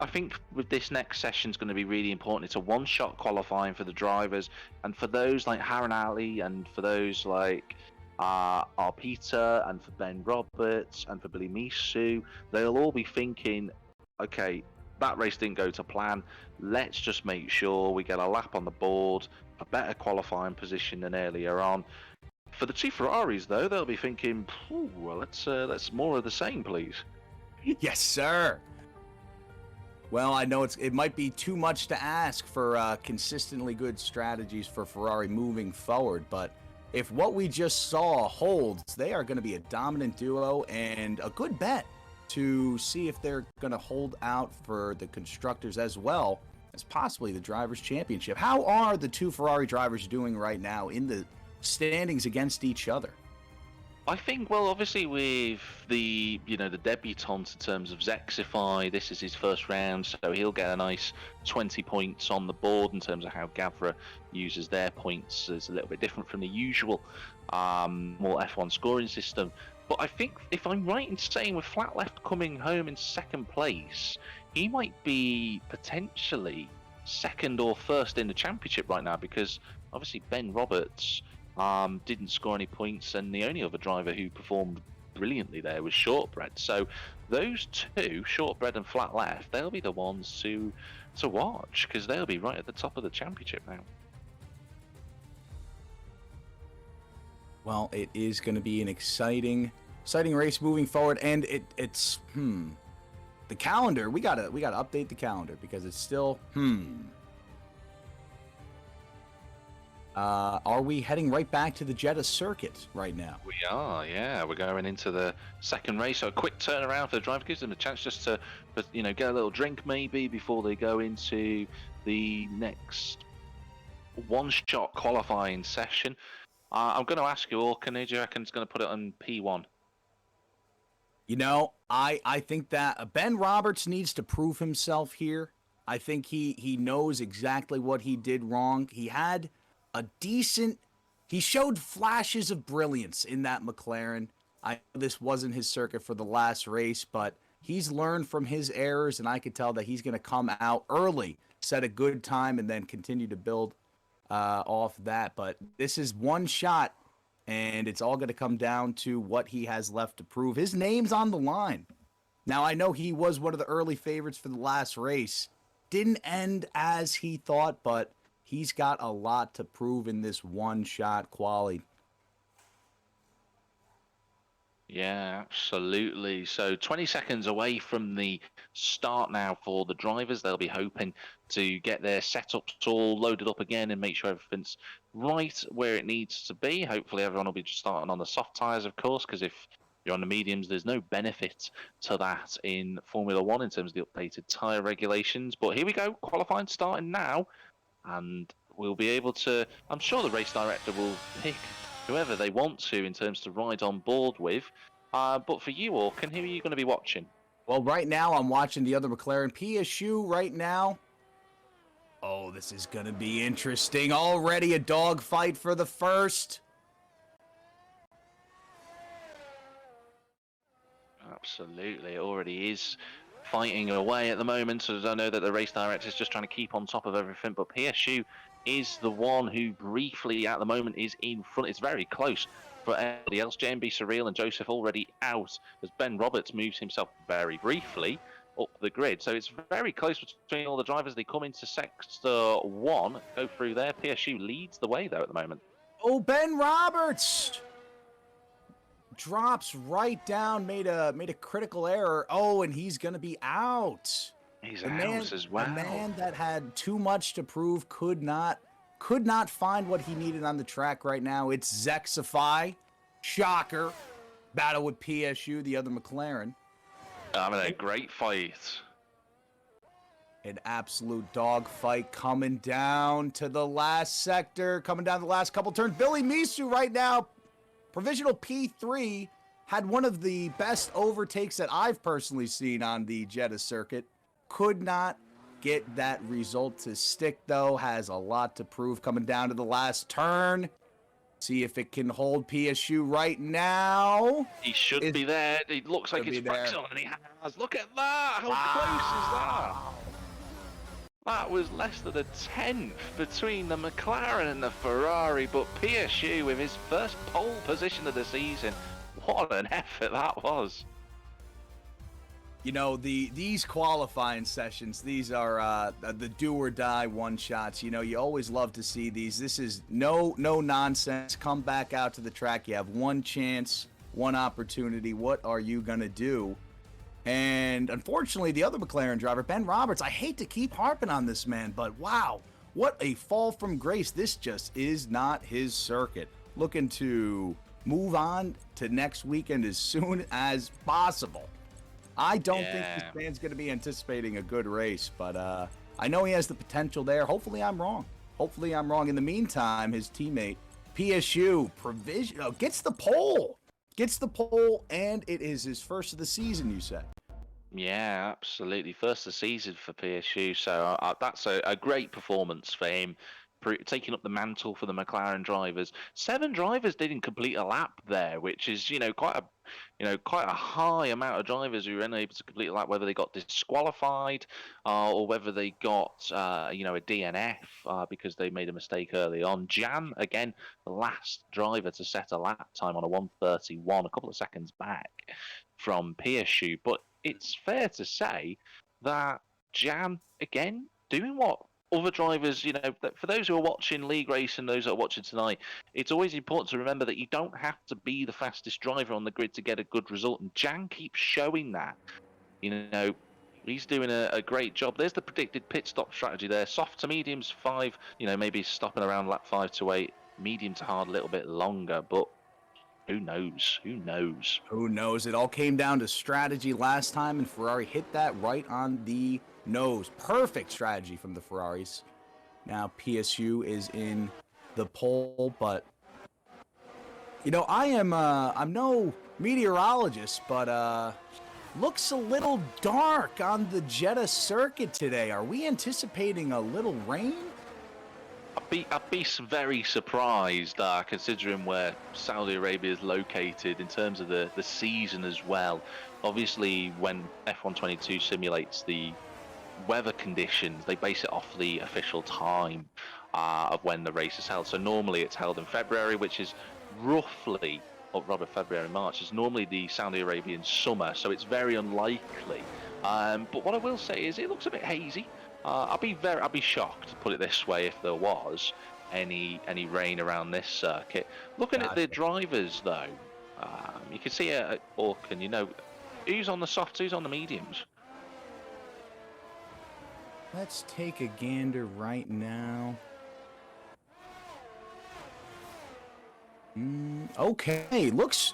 I think with this next session is going to be really important. It's a one-shot qualifying for the drivers, and for those like Haran Ali, and for those like Peter, and for Ben Roberts, and for Billy Misu, they'll all be thinking, okay, that race didn't go to plan. Let's just make sure we get a lap on the board, a better qualifying position than earlier on. For the two Ferraris, though, they'll be thinking, well, let's more of the same, please. Yes, sir. Well, I know it might be too much to ask for consistently good strategies for Ferrari moving forward, but if what we just saw holds, they are going to be a dominant duo and a good bet to see if they're going to hold out for the constructors as well as possibly the Drivers' Championship. How are the two Ferrari drivers doing right now in the standings against each other? I think, well, obviously with the debutant in terms of Zexify, this is his first round, so he'll get a nice 20 points on the board in terms of how Gavra uses their points. It's a little bit different from the usual more F1 scoring system. But I think, if I'm right in saying, with Flat Left coming home in second place, he might be potentially second or first in the championship right now, because obviously Ben Roberts didn't score any points, and the only other driver who performed brilliantly there was Shortbread. So those two, Shortbread and Flat Left, they'll be the ones to watch, because they'll be right at the top of the championship now. Well, it is going to be an exciting race moving forward, and it's the calendar. We gotta update the calendar because it's still Are we heading right back to the Jeddah circuit right now? We are, yeah. We're going into the second race, so a quick turnaround for the driver gives them a chance just to, get a little drink maybe before they go into the next one-shot qualifying session. I'm going to ask you all, do you reckon it's going to put it on P1? I think that Ben Roberts needs to prove himself here. I think he knows exactly what he did wrong. He showed flashes of brilliance in that McLaren. I know this wasn't his circuit for the last race, but he's learned from his errors, and I could tell that he's going to come out early, set a good time, and then continue to build off that. But this is one shot, and it's all going to come down to what he has left to prove. His name's on the line. Now, I know he was one of the early favorites for the last race. Didn't end as he thought, but he's got a lot to prove in this one-shot quali. Yeah, absolutely. So 20 seconds away from the start now for the drivers. They'll be hoping to get their setups all loaded up again and make sure everything's right where it needs to be. Hopefully everyone will be just starting on the soft tyres, of course, because if you're on the mediums, there's no benefit to that in Formula One in terms of the updated tyre regulations. But here we go, qualifying starting now. And we'll be able to, I'm sure the race director will pick whoever they want to in terms to ride on board with. But for you, Orkan, who are you going to be watching? Well, right now I'm watching the other McLaren. PSU right now. Oh, this is going to be interesting. Already a dogfight for the first. Absolutely, it already is fighting away at the moment. So I know that the race director is just trying to keep on top of everything, but PSU is the one who briefly at the moment is in front. It's very close for everybody else. JMB Surreal and Joseph already out as Ben Roberts moves himself very briefly up the grid. So it's very close between all the drivers. They come into sector 1, go through there. PSU leads the way though at the moment. Oh, Ben Roberts drops right down, made a critical error. Oh, and he's going to be out. He's out as well. A man that had too much to prove could not find what he needed on the track right now. It's Zexify. Shocker. Battle with PSU, the other McLaren. Having a great fight. An absolute dogfight coming down to the last sector, coming down the last couple turns. Billy Misu right now, provisional P3, had one of the best overtakes that I've personally seen on the Jeddah circuit. Could not get that result to stick, though. Has a lot to prove coming down to the last turn. See if it can hold PSU right now. He should be there. It looks like it's Brexon, and he has. Look at that. How close is that? That was less than a tenth between the McLaren and the Ferrari, but PSU with his first pole position of the season. What an effort that was. You know, these qualifying sessions, these are the do or die one shots. You know, you always love to see these. This is no nonsense. Come back out to the track. You have one chance, one opportunity. What are you going to do? And unfortunately, the other McLaren driver, Ben Roberts, I hate to keep harping on this man, but wow, what a fall from grace. This just is not his circuit. Looking to move on to next weekend as soon as possible. I don't think this man's going to be anticipating a good race, but I know he has the potential there. Hopefully I'm wrong. In the meantime, his teammate, PSU, gets the pole. And it is his first of the season, you say? Yeah, absolutely. First of the season for PSU, so that's a great performance for him. Taking up the mantle for the McLaren drivers. 7 drivers didn't complete a lap there, which is quite a high amount of drivers who were unable to complete a lap, whether they got disqualified or whether they got a DNF because they made a mistake early on. Jan, again, the last driver to set a lap time on a 1:31, a couple of seconds back from PSU. But it's fair to say that Jan, again, doing what other drivers, for those who are watching league race and those that are watching tonight, it's always important to remember that you don't have to be the fastest driver on the grid to get a good result. And Jan keeps showing that. He's doing a great job. There's the predicted pit stop strategy there. Soft to mediums, 5, maybe stopping around lap 5 to 8. Medium to hard a little bit longer, but who knows? Who knows? Who knows? It all came down to strategy last time, and Ferrari hit that right on the nose. Perfect strategy from the Ferraris. Now PSU is in the pole, but I'm no meteorologist, but looks a little dark on the Jeddah circuit today. Are we anticipating a little rain? I'd be very surprised, considering where Saudi Arabia is located in terms of the season as well. Obviously, when F122 simulates the weather conditions, they base it off the official time of when the race is held. So normally it's held in February, which is roughly, or rather February, March, is normally the Saudi Arabian summer, so it's very unlikely. But what I will say is it looks a bit hazy. I'd be shocked, to put it this way, if there was any rain around this circuit. Looking at the drivers, though, you can see at Orkin, who's on the softs, who's on the mediums. Let's take a gander right now. Okay, looks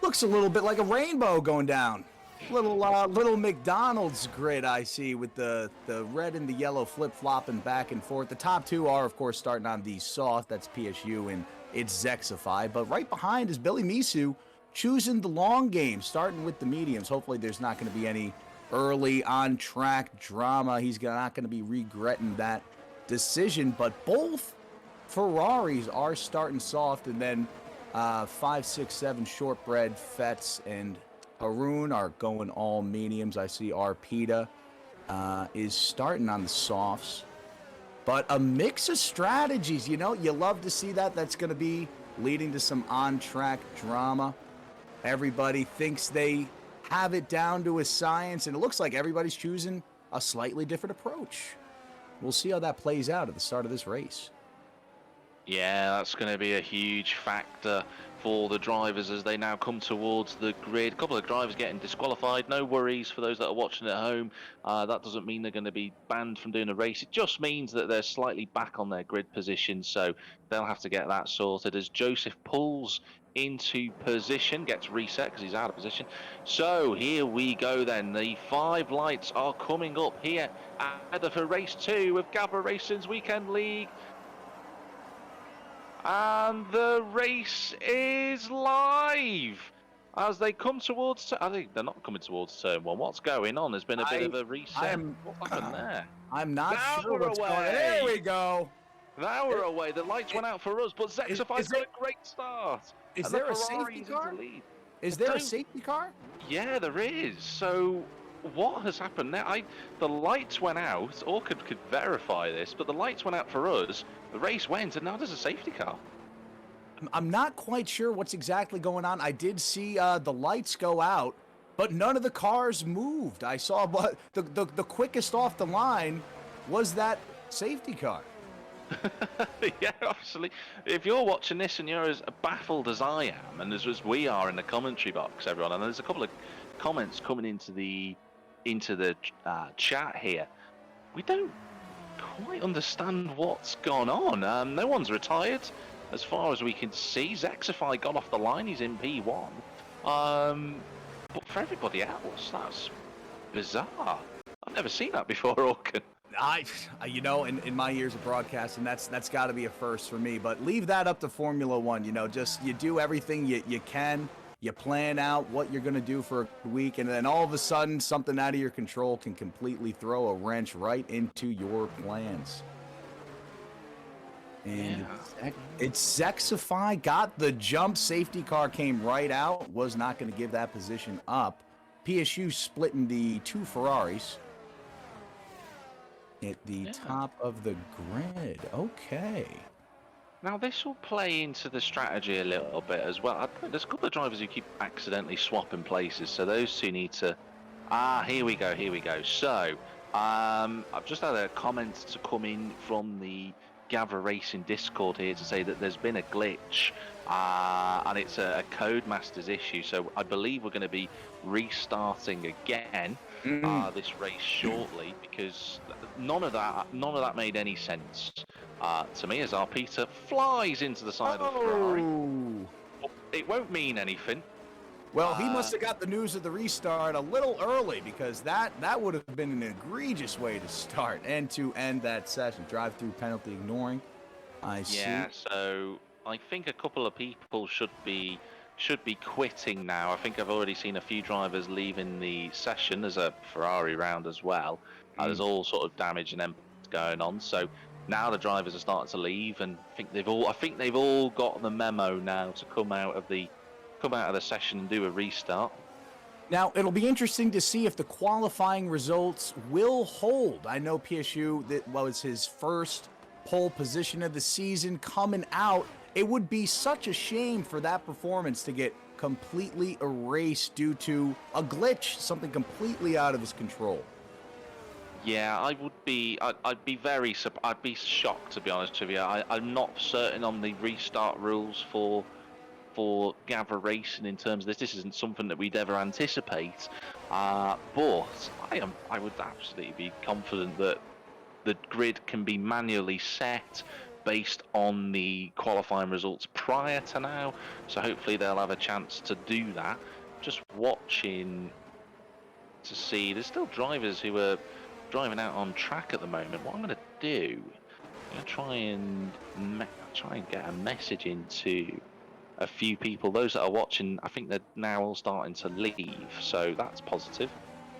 a little bit like a rainbow going down. Little McDonald's grid I see with the red and the yellow flip-flopping back and forth. The top two are, of course, starting on the soft. That's PSU and it's Zexify. But right behind is Billy Misu choosing the long game, starting with the mediums. Hopefully there's not going to be any early on-track drama. He's not going to be regretting that decision. But both Ferraris are starting soft, and then 5, 6, 7 shortbread Fets and Haroon are going all mediums. I see Arpita is starting on the softs. But a mix of strategies, you love to see that. That's going to be leading to some on-track drama. Everybody thinks they have it down to a science, and it looks like everybody's choosing a slightly different approach. We'll see how that plays out at the start of this race. Yeah, that's going to be a huge factor for the drivers as they now come towards the grid. A couple of drivers getting disqualified. No worries for those that are watching at home. That doesn't mean they're going to be banned from doing a race. It just means that they're slightly back on their grid position, so they'll have to get that sorted as Joseph pulls into position, gets reset because he's out of position. So here we go then. The 5 lights are coming up here either for race 2 of Gavra Racing's Weekend League. And the race is live as they come towards. I think they're not coming towards turn 1. What's going on? There's been a bit of a reset. What happened there? I'm not now sure what's going on. There we go. Now we're away. The lights went out for us, but Zexify's got a great start. Is there a safety car? Is there a safety car? Yeah, there is. So what has happened now? The lights went out. Orchid could verify this, but the lights went out for us. The race went, and now there's a safety car. I'm not quite sure what's exactly going on. I did see the lights go out, but none of the cars moved. I saw the quickest off the line was that safety car. Yeah, obviously. If you're watching this and you're as baffled as I am, and as we are in the commentary box, everyone, and there's a couple of comments coming into the chat here, we don't quite understand what's gone on. No one's retired, as far as we can see. Zexify got off the line; he's in P1. But for everybody else, that's bizarre. I've never seen that before, Orkin. In my years of broadcasting, that's got to be a first for me. But leave that up to Formula One. Just you do everything you can. You plan out what you're going to do for a week, and then all of a sudden, something out of your control can completely throw a wrench right into your plans. And it's Zexify got the jump. Safety car came right out. Was not going to give that position up. PSU splitting the 2 Ferraris at the top of the grid. Okay. Now this will play into the strategy a little bit as well. There's a couple of drivers who keep accidentally swapping places, so those two need to... here we go. So I've just had a comment to come in from the Gavra Racing Discord here to say that there's been a glitch, and it's a Codemasters issue. So I believe we're going to be restarting again this race shortly, because none of that made any sense to me as our Peter flies into the side of the Ferrari. It won't mean anything. Well, he must have got the news of the restart a little early, because that would have been an egregious way to start and to end that session. Drive-through penalty ignoring. I see. Yeah, so I think a couple of people should be quitting now. I think I've already seen a few drivers leaving the session. There's a Ferrari round as well. There's all sort of damage and empties going on. So now the drivers are starting to leave, and I think they've all got the memo now to come out of the session and do a restart. Now, it'll be interesting to see if the qualifying results will hold. I know PSU, that was his first pole position of the season coming out. It would be such a shame for that performance to get completely erased due to a glitch, something completely out of his control. Yeah, I'd be shocked, to be honest with you. I'm not certain on the restart rules for Gavra Racing in terms of this. This isn't something that we'd ever anticipate, but I would absolutely be confident that the grid can be manually set based on the qualifying results prior to now. So hopefully they'll have a chance to do that. Just watching to see, there's still drivers who are driving out on track at the moment. What I'm going to do, I'm going to try and get a message into a few people. Those that are watching, I think they're now all starting to leave, so that's positive.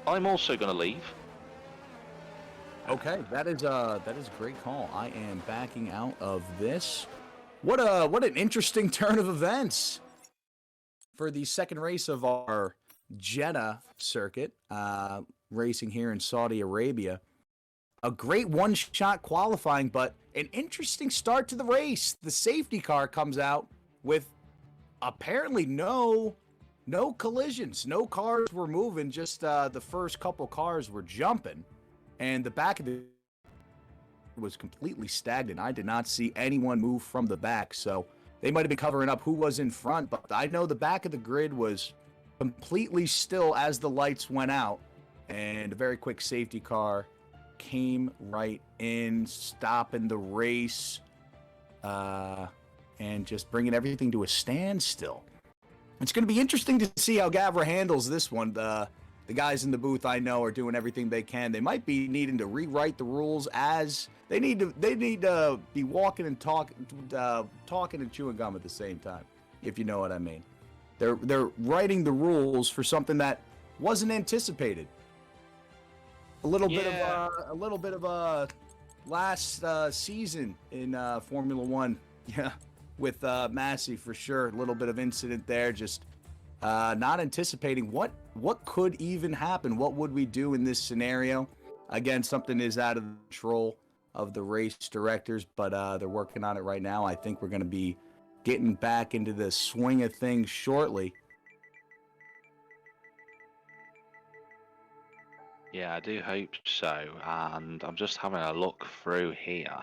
I'm also going to leave. Okay, that is a great call. I am backing out of this. What an interesting turn of events for the second race of our Jeddah circuit, racing here in Saudi Arabia. A great one-shot qualifying, but an interesting start to the race. The safety car comes out with apparently no collisions. No cars were moving, just the first couple cars were jumping. And the back of it was completely stagnant. I did not see anyone move from the back, so they might have been covering up who was in front, but I know the back of the grid was completely still as the lights went out, and a very quick safety car came right in, stopping the race, and just bringing everything to a standstill. It's going to be interesting to see how Gavra handles this one. The guys in the booth, I know, are doing everything they can. They might be needing to rewrite the rules as they need to be walking and talking and chewing gum at the same time, if you know what I mean. They're writing the rules for something that wasn't anticipated. A little bit of a last season in Formula One, yeah, with Massey for sure. A little bit of incident there, just not anticipating what could even happen. What would we do in this scenario? Again, something is out of the control of the race directors, but they're working on it right now. I think we're going to be getting back into the swing of things shortly. Yeah, I do hope so. And I'm just having a look through here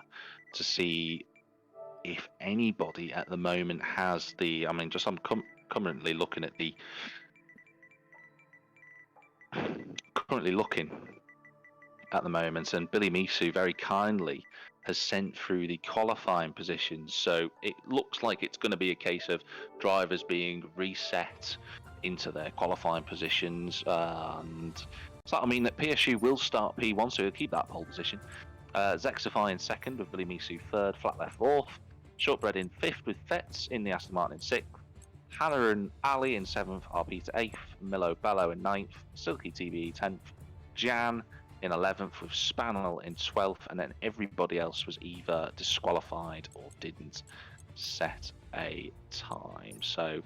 to see if anybody at the moment has the. I mean, I'm currently looking at the. Currently looking at the moment, and Billy Misu very kindly has sent through the qualifying positions. So it looks like it's going to be a case of drivers being reset into their qualifying positions, and so I mean that PSU will start P1, so he'll keep that pole position. Zexify in second with Billy Misu third, Flat Left fourth, Shortbread in fifth with Fetz in the Aston Martin in sixth, Hannah and Ali in seventh, RP to eighth, Milo Bello in ninth, Silky TBE 10th, Jan in 11th with Spanel in 12th, and then everybody else was either disqualified or didn't set a time. So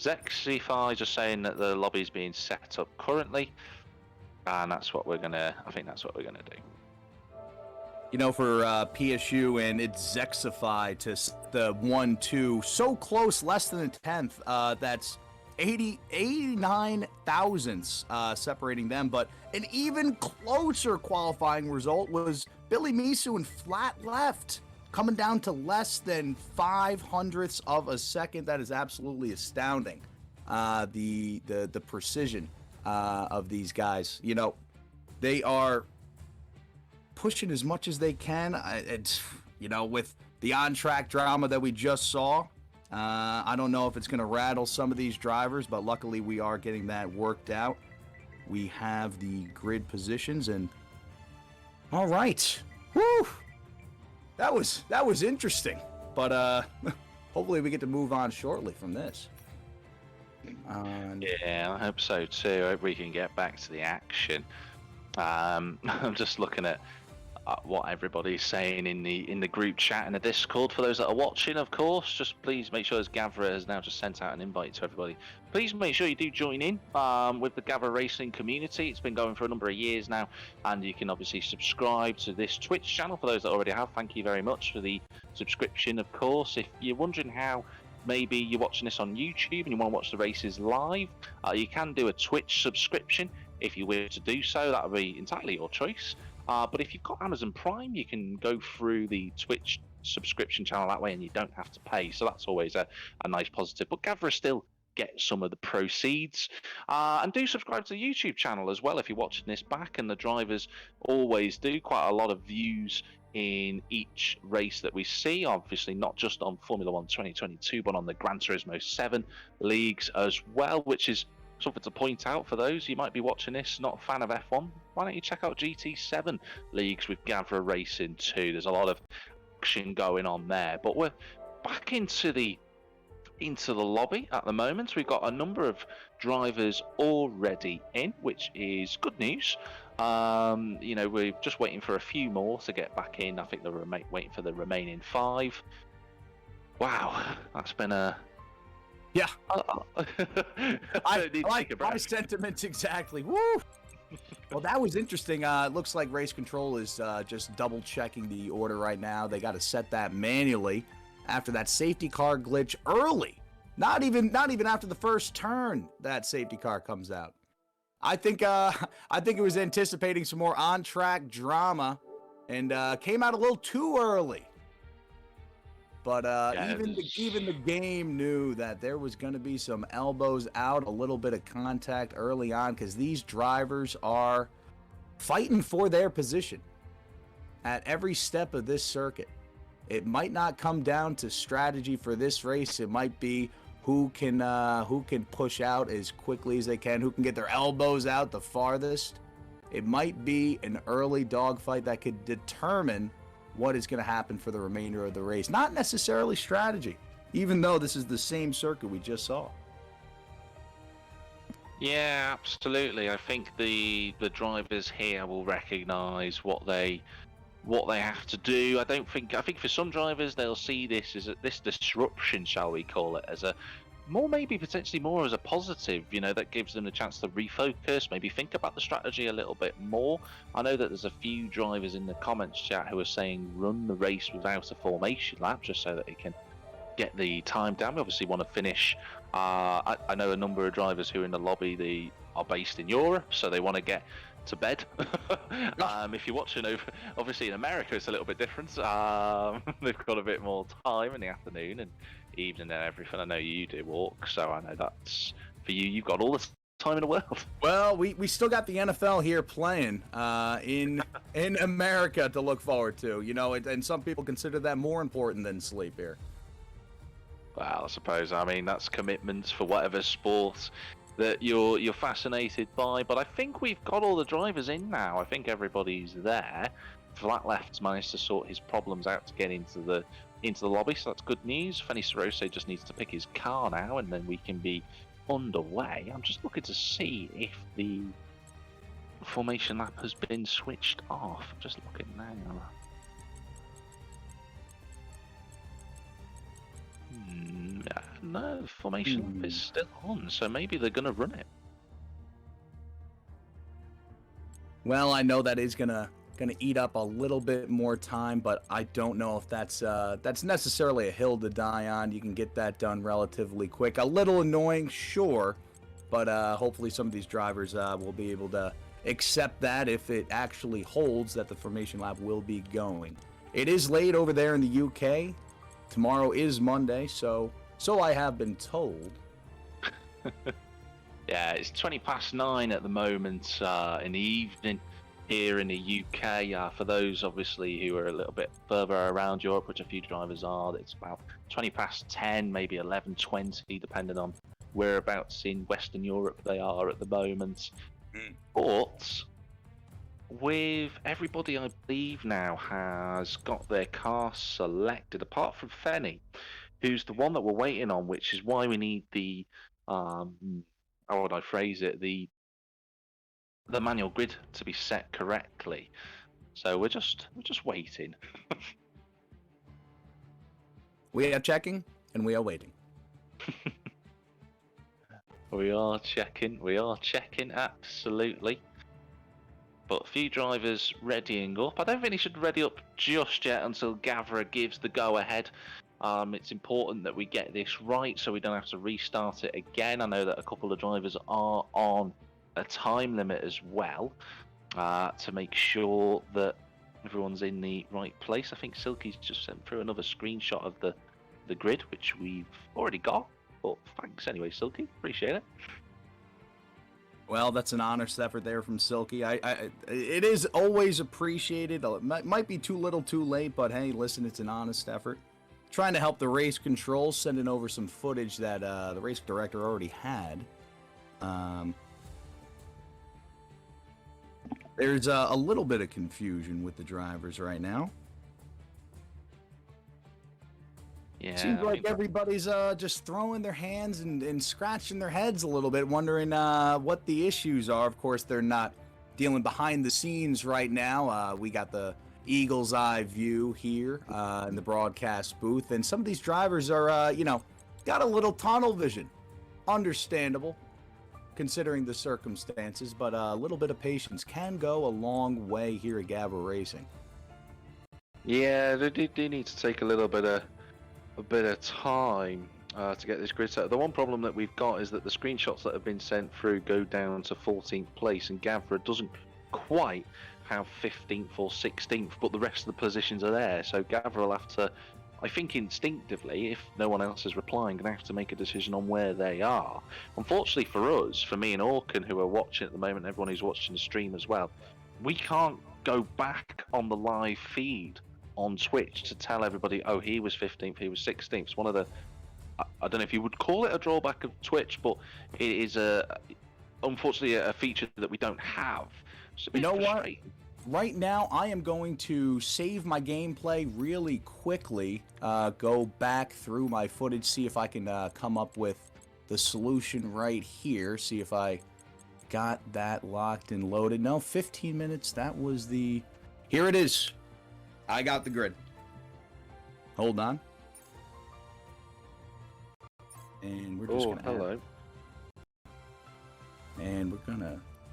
Zexify just saying that the lobby is being set up currently, and that's what we're gonna. I think that's what we're gonna do. You know, for PSU and it's Zexify to the 1-2, so close, less than a tenth. 89 thousandths separating them. But an even closer qualifying result was Billy Misu in flat left, coming down to less than 500ths of a second. That is absolutely astounding. The precision of these guys. You know, they are pushing as much as they can. You know, with the on-track drama that we just saw, I don't know if it's going to rattle some of these drivers, but luckily we are getting that worked out. We have the grid positions, and all right, woo, that was interesting. But hopefully we get to move on shortly from this. Yeah, I hope so too. I hope we can get back to the action. I'm just looking at what everybody's saying in the group chat and the Discord. For those that are watching, of course, just please make sure, as Gavra has now just sent out an invite to everybody, please make sure you do join in with the Gavra Racing community. It's been going for a number of years now, and you can obviously subscribe to this Twitch channel. For those that already have, thank you very much for the subscription, of course. If you're wondering how maybe you're watching this on YouTube and you want to watch the races live, you can do a Twitch subscription if you wish to do so. That would be entirely your choice. But if you've got Amazon Prime, you can go through the Twitch subscription channel that way and you don't have to pay. So that's always a nice positive. But Gavra still gets some of the proceeds. And do subscribe to the YouTube channel as well if you're watching this back. And the drivers always do quite a lot of views in each race that we see, obviously not just on Formula 1 2022, but on the Gran Turismo 7 leagues as well, which is something to point out for those you might be watching this not a fan of F1. Why don't you check out GT7 leagues with Gavra Racing too? There's a lot of action going on there. But we're back into the lobby at the moment. We've got a number of drivers already in, which is good news. You know, we're just waiting for a few more to get back in. I think they're waiting for the remaining 5. Wow, that's been a... Yeah. I like my sentiments exactly. Woo! Well, that was interesting. It looks like race control is just double checking the order right now. They got to set that manually after that safety car glitch early. Not even after the first turn that safety car comes out. I think it was anticipating some more on-track drama and came out a little too early. But even the game knew that there was going to be some elbows out, a little bit of contact early on, because these drivers are fighting for their position at every step of this circuit. It might not come down to strategy for this race. It might be who can push out as quickly as they can, who can get their elbows out the farthest. It might be an early dogfight that could determine what is going to happen for the remainder of the race. Not necessarily strategy, even though this is the same circuit we just saw. Yeah, absolutely. I think the drivers here will recognise what they have to do. I think for some drivers they'll see this as this disruption, shall we call it, as a potentially more as a positive, you know, that gives them a chance to refocus, maybe think about the strategy a little bit more. I know that there's a few drivers in the comments chat who are saying run the race without a formation lap just so that it can get the time down. We obviously want to finish. I know a number of drivers who are in the lobby, they are based in Europe, so they want to get to bed. If you're watching over, obviously in America it's a little bit different. They've got a bit more time in the afternoon and evening and everything. I know you do walk, so I know that's for you. You've got all the time in the world. Well, we still got the NFL here playing in America to look forward to, you know, and some people consider that more important than sleep here. Well, I suppose, I mean, that's commitments for whatever sport that you're fascinated by. But I think we've got all the drivers in now. I think everybody's there. Flat Left's managed to sort his problems out to get into the lobby, so that's good news. Fenny Sorose just needs to pick his car now, and then we can be underway. I'm just looking to see if the formation lap has been switched off. I'm just looking now. No, the formation lap is still on, so maybe they're going to run it. Well, I know that is going to going to eat up a little bit more time, but I don't know if that's necessarily a hill to die on. You can get that done relatively quick. A little annoying, sure, but hopefully some of these drivers will be able to accept that if it actually holds that the formation lap will be going. It is late over there in the UK. Tomorrow is Monday, so I have been told. Yeah, it's 9:20 at the moment in the evening here in the UK. For those obviously who are a little bit further around Europe, which a few drivers are, it's about 10:20, maybe 11:20, depending on whereabouts in Western Europe they are at the moment. But with everybody, I believe now has got their car selected, apart from Fenny, who's the one that we're waiting on, which is why we need the how would I phrase it, the manual grid to be set correctly. So we're just waiting. We are checking and we are waiting. We are checking, absolutely. But a few drivers readying up. I don't think he should ready up just yet until Gavra gives the go-ahead. It's important that we get this right so we don't have to restart it again. I know that a couple of drivers are on a time limit as well to make sure that everyone's in the right place. I think Silky's just sent through another screenshot of the grid, which we've already got. But thanks anyway, Silky. Appreciate it. Well, that's an honest effort there from Silky. It is always appreciated. It might be too little too late, but hey, listen, it's an honest effort. Trying to help the race control, sending over some footage that the race director already had. There's a little bit of confusion with the drivers right now. Yeah, seems like everybody's just throwing their hands and scratching their heads a little bit, wondering what the issues are. Of course, they're not dealing behind the scenes right now. We got the eagle's eye view here in the broadcast booth, and some of these drivers are, got a little tunnel vision. Understandable, considering the circumstances, but a little bit of patience can go a long way here at Gavra Racing. Yeah, they need to take a bit of time to get this grid set. The one problem that we've got is that the screenshots that have been sent through go down to 14th place, and Gavra doesn't quite have 15th or 16th, but the rest of the positions are there. So Gavra will have to, I think instinctively, if no one else is replying, going to have to make a decision on where they are. Unfortunately for us, for me and Orkin, who are watching at the moment, everyone who's watching the stream as well, we can't go back on the live feed on Twitch to tell everybody, oh, he was 15th, he was 16th. It's one of the, I don't know if you would call it a drawback of Twitch, but it is unfortunately a feature that we don't have. It's a bit frustrating. What? Right now, I am going to save my gameplay really quickly, go back through my footage, see if I can come up with the solution right here, see if I got that locked and loaded. No, 15 minutes, that was the... Here it is. I got the grid. Hold on. And we're just gonna and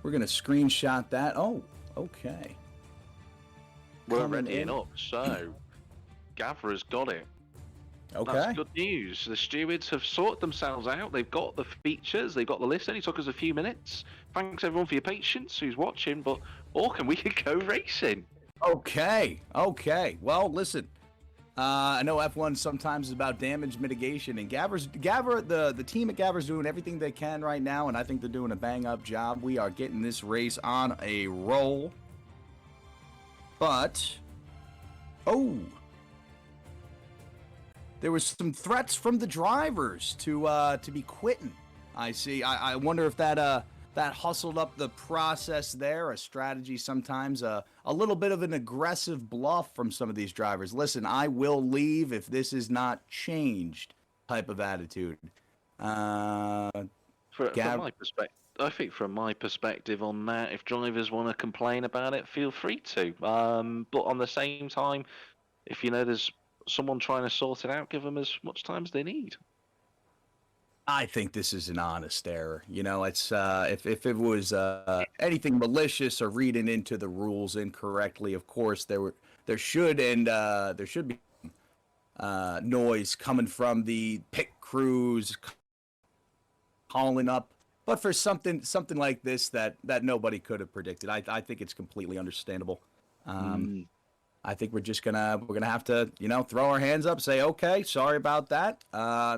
we're gonna screenshot that. Oh, okay. We're readying up, so Gavra's got it. Okay. That's good news. The stewards have sorted themselves out. They've got the features. They've got the list. It only took us a few minutes. Thanks everyone for your patience who's watching. But Orkin, we can go racing. Okay. Well, listen. I know F1 sometimes is about damage mitigation, and Gavra, the team at Gavra's doing everything they can right now, and I think they're doing a bang-up job. We are getting this race on a roll. But, there was some threats from the drivers to be quitting. I see. I wonder if that hustled up the process there. A strategy sometimes, a little bit of an aggressive bluff from some of these drivers. Listen, I will leave if this is not changed type of attitude. From my perspective, I think from my perspective on that, if drivers want to complain about it, feel free to. But on the same time, if there's someone trying to sort it out, give them as much time as they need. I think this is an honest error. You know, it's if it was anything malicious or reading into the rules incorrectly, of course there should be noise coming from the pit crews calling up. But for something like this that nobody could have predicted, I think it's completely understandable. Um, Mm. I think we're gonna have to throw our hands up, say okay, sorry about that.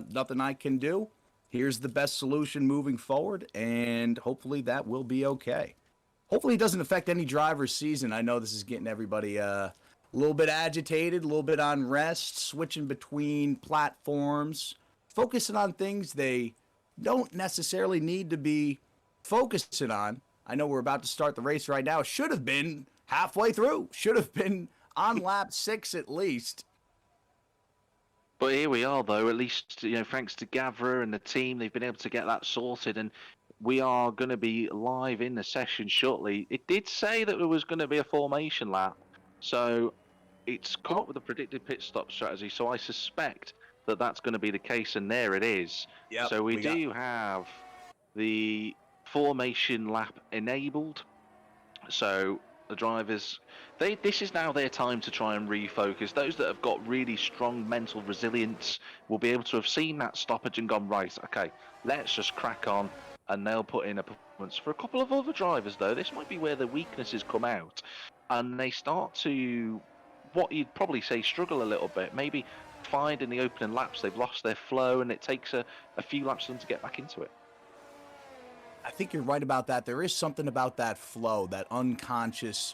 Nothing I can do. Here's the best solution moving forward, and hopefully that will be okay. Hopefully it doesn't affect any driver's season. I know this is getting everybody a little bit agitated, a little bit on rest, switching between platforms, focusing on things they don't necessarily need to be focusing on. I know we're about to start the race right now. Should have been halfway through. Should have been on lap 6 at least. But here we are, though. At least, thanks to Gavra and the team, they've been able to get that sorted, and we are going to be live in the session shortly. It did say that there was going to be a formation lap, so it's come up with a predicted pit stop strategy. So I suspect that that's going to be the case, and there it is. Yep, So we we got do have the formation lap enabled. So the drivers, this is now their time to try and refocus. Those that have got really strong mental resilience will be able to have seen that stoppage and gone, right, okay, let's just crack on, and they'll put in a performance. For a couple of other drivers, though, this might be where the weaknesses come out, and they start to, what you'd probably say, struggle a little bit. Maybe find in the opening laps they've lost their flow, and it takes a few laps for them to get back into it. I think you're right about that. There is something about that flow, that unconscious,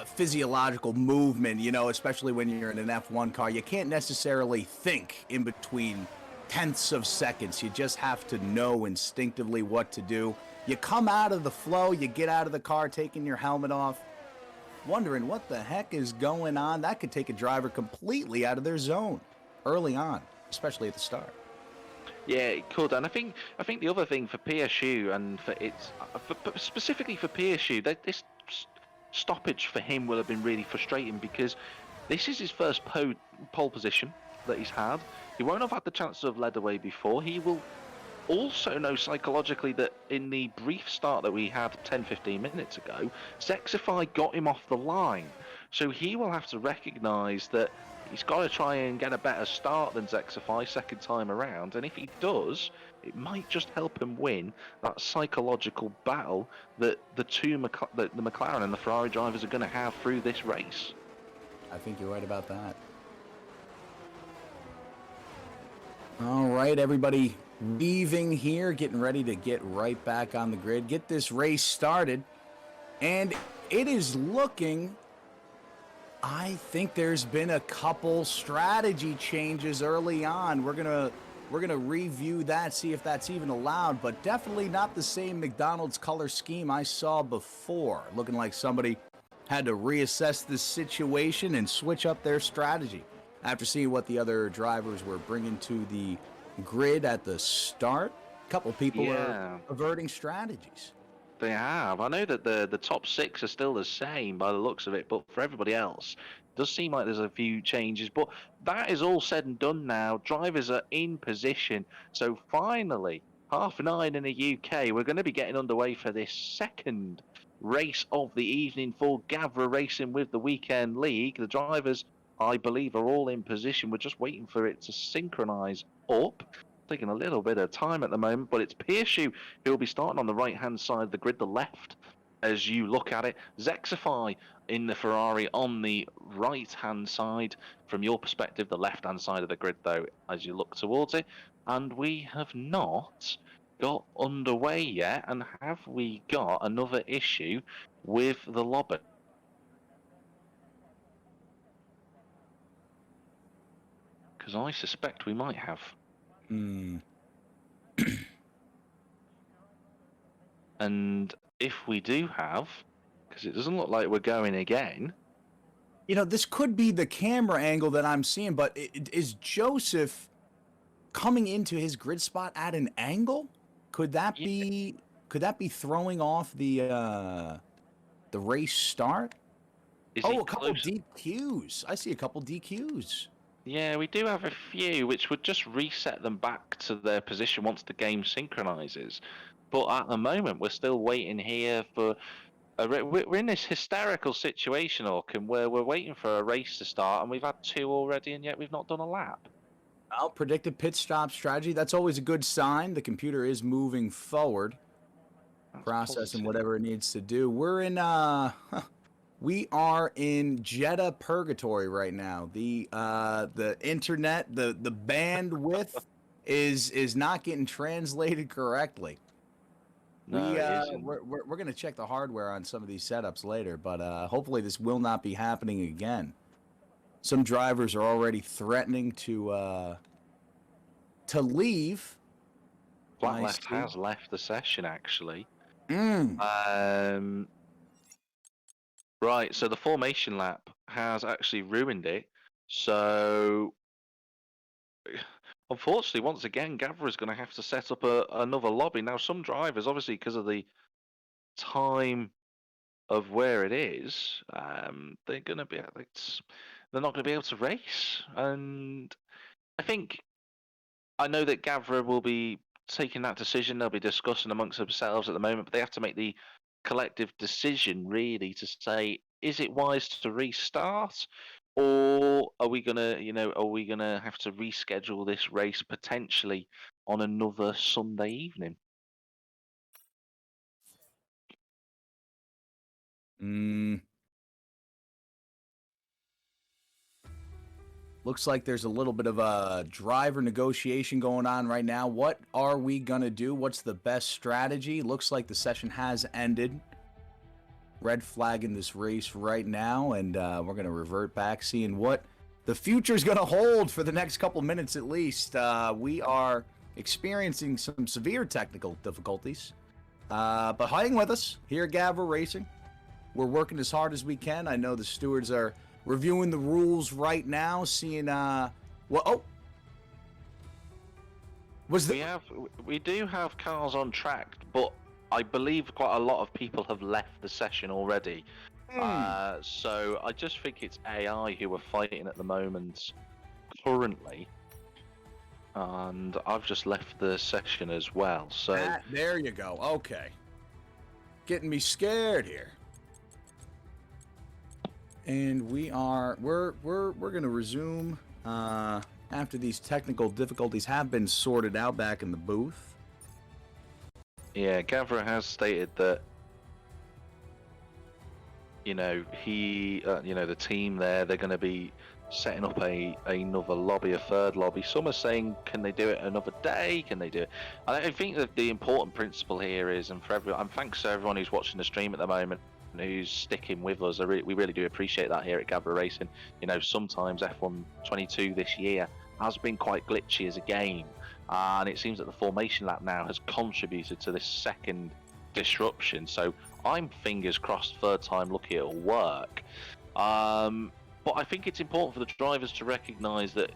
physiological movement, especially when you're in an F1 car. You can't necessarily think in between tenths of seconds. You just have to know instinctively what to do. You come out of the flow, you get out of the car, taking your helmet off, wondering what the heck is going on. That could take a driver completely out of their zone early on, especially at the start. Yeah, it could, and I think the other thing for PSU and specifically for PSU, that this stoppage for him will have been really frustrating because this is his first pole position that he's had. He won't have had the chance to have led away before. He will also know psychologically that in the brief start that we had 10-15 minutes ago, Zexify got him off the line. So he will have to recognise that he's got to try and get a better start than Zexify second time around. And if he does, it might just help him win that psychological battle that the McLaren and the Ferrari drivers are going to have through this race. I think you're right about that. All right, everybody leaving here, getting ready to get right back on the grid, get this race started. And it is looking, I think there's been a couple strategy changes early on. We're gonna review that, see if that's even allowed, but definitely not the same McDonald's color scheme I saw before. Looking like somebody had to reassess the situation and switch up their strategy after seeing what the other drivers were bringing to the grid at the start. A couple people are averting strategies. They have. I know that the top 6 are still the same by the looks of it, but for everybody else, it does seem like there's a few changes. But that is all said and done now. Drivers are in position. So finally, 9:30 in the UK, we're going to be getting underway for this second race of the evening for Gavra Racing with the Weekend League. The drivers, I believe, are all in position. We're just waiting for it to synchronise up. Taking a little bit of time at the moment, but it's PSU who will be starting on the right-hand side of the grid, the left, as you look at it. Zexify in the Ferrari on the right-hand side. From your perspective, the left-hand side of the grid, though, as you look towards it. And we have not got underway yet, and have we got another issue with the lobby? Because I suspect we might have. And if we do have, because it doesn't look like we're going again. This could be the camera angle that I'm seeing, but is Joseph coming into his grid spot at an angle? Could that be throwing off the race start? A couple DQs. I see a couple DQs. Yeah, we do have a few, which would just reset them back to their position once the game synchronizes. But at the moment, we're still waiting here for we're in this hysterical situation, Orkin, where we're waiting for a race to start, and we've had two already, and yet we've not done a lap. Well, predicted pit stop strategy. That's always a good sign. The computer is moving forward, That's processing positive. whatever it needs to do. We're in we are in Jeddah purgatory right now. The internet, the bandwidth is not getting translated correctly. No, it isn't. We're gonna check the hardware on some of these setups later, but hopefully this will not be happening again. Some drivers are already threatening to leave. Flat I Left see. has left the session, actually. Mm. Right, so the formation lap has actually ruined it. So, unfortunately, once again, Gavra is going to have to set up another lobby. Now, some drivers, obviously, because of the time of where it is, they're going to be, they're not going to be able to race. And I think I know that Gavra will be taking that decision. They'll be discussing amongst themselves at the moment, but they have to make the collective decision really to say, is it wise to restart? Or are we gonna, are we gonna have to reschedule this race potentially on another Sunday evening? Mm. Looks like there's a little bit of a driver negotiation going on right now. What are we going to do? What's the best strategy? Looks like the session has ended. Red flag in this race right now, and we're going to revert back, seeing what the future is going to hold for the next couple minutes at least. We are experiencing some severe technical difficulties, but hang with us here at Gavra Racing. We're working as hard as we can. I know the stewards are reviewing the rules right now, seeing what. Oh, was the We do have cars on track, but I believe quite a lot of people have left the session already. So I just think it's AI who are fighting at the moment currently, and I've just left the session as well. So there you go. Okay, getting me scared here. And we're gonna resume after these technical difficulties have been sorted out back in the booth. yeah, Gavra has stated that the team there, they're going to be setting up another lobby, a third lobby. Some are saying, can they do it another day? Can they do it? I think that the important principle here is, and for everyone, and thanks to everyone who's watching the stream at the moment, who's sticking with us. We really do appreciate that here at Gavra Racing. Sometimes F1 22 this year has been quite glitchy as a game, and it seems that the formation lap now has contributed to this second disruption. So I'm fingers crossed, third time lucky it'll work. But I think it's important for the drivers to recognise that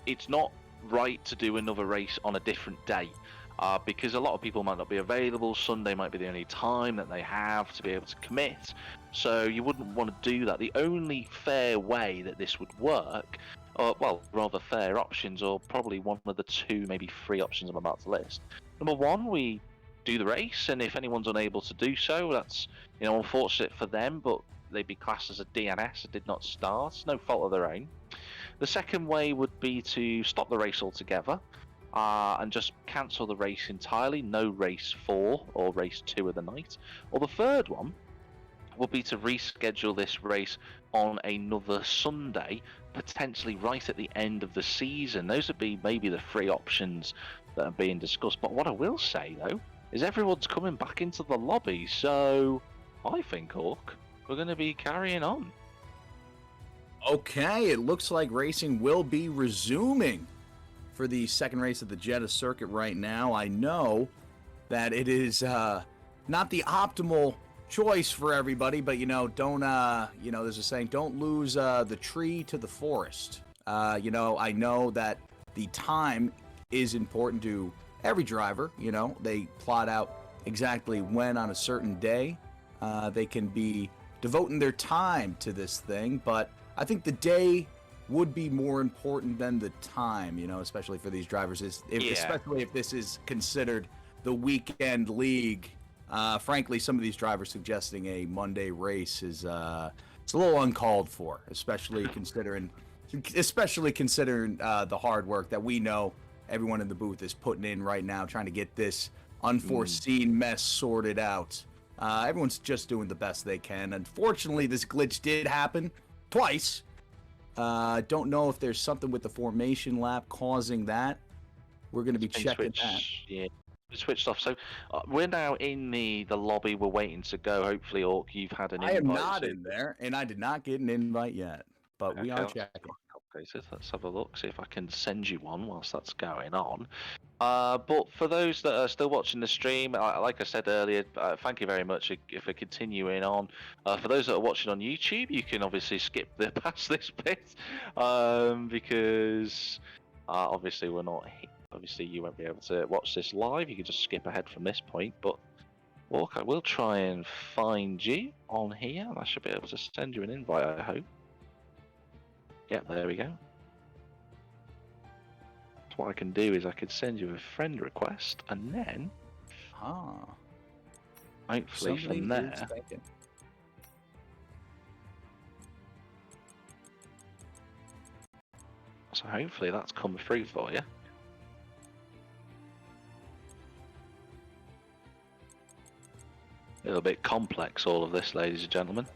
it's not right to do another race on a different day. Because a lot of people might not be available. Sunday might be the only time that they have to be able to commit. So you wouldn't want to do that. The only fair way that this would work, or well, rather fair options, or probably one of the two, maybe three options I'm about to list. Number one, we do the race, and if anyone's unable to do so, that's unfortunate for them, but they'd be classed as a DNS, it did not start, no fault of their own. The second way would be to stop the race altogether, and just cancel the race entirely, no race 4 or race 2 of the night. Or the third one would be to reschedule this race on another Sunday, potentially right at the end of the season. Those would be maybe the three options that are being discussed. But what I will say, though, is everyone's coming back into the lobby, so I think, Hawk, we're going to be carrying on. Okay, it looks like racing will be resuming for the second race of the Jeddah circuit right now. I know that it is not the optimal choice for everybody, but don't there's a saying, don't lose the tree to the forest. I know that the time is important to every driver. They plot out exactly when on a certain day they can be devoting their time to this thing, but I think the day would be more important than the time, especially for these drivers, especially if this is considered the weekend league. Frankly, some of these drivers suggesting a Monday race is it's a little uncalled for, especially considering the hard work that we know everyone in the booth is putting in right now, trying to get this unforeseen mess sorted out. Everyone's just doing the best they can. Unfortunately, this glitch did happen twice. Don't know if there's something with the formation lap causing that. We're going to be checking that. Yeah, switched off. So we're now in the lobby. We're waiting to go. Hopefully, Orc, you've had an invite. I am not in there, and I did not get an invite yet, but we are checking. Let's have a look, see if I can send you one whilst that's going on. But for those that are still watching the stream, like I said earlier, thank you very much for continuing on. For those that are watching on YouTube, you can obviously skip past this bit because obviously we're not. Obviously, you won't be able to watch this live. You can just skip ahead from this point. But Orc, I will try and find you on here. I should be able to send you an invite, I hope. Yep, there we go. What I can do is I could send you a friend request, and then hopefully from there. So hopefully that's come through for you. A little bit complex, all of this, ladies and gentlemen.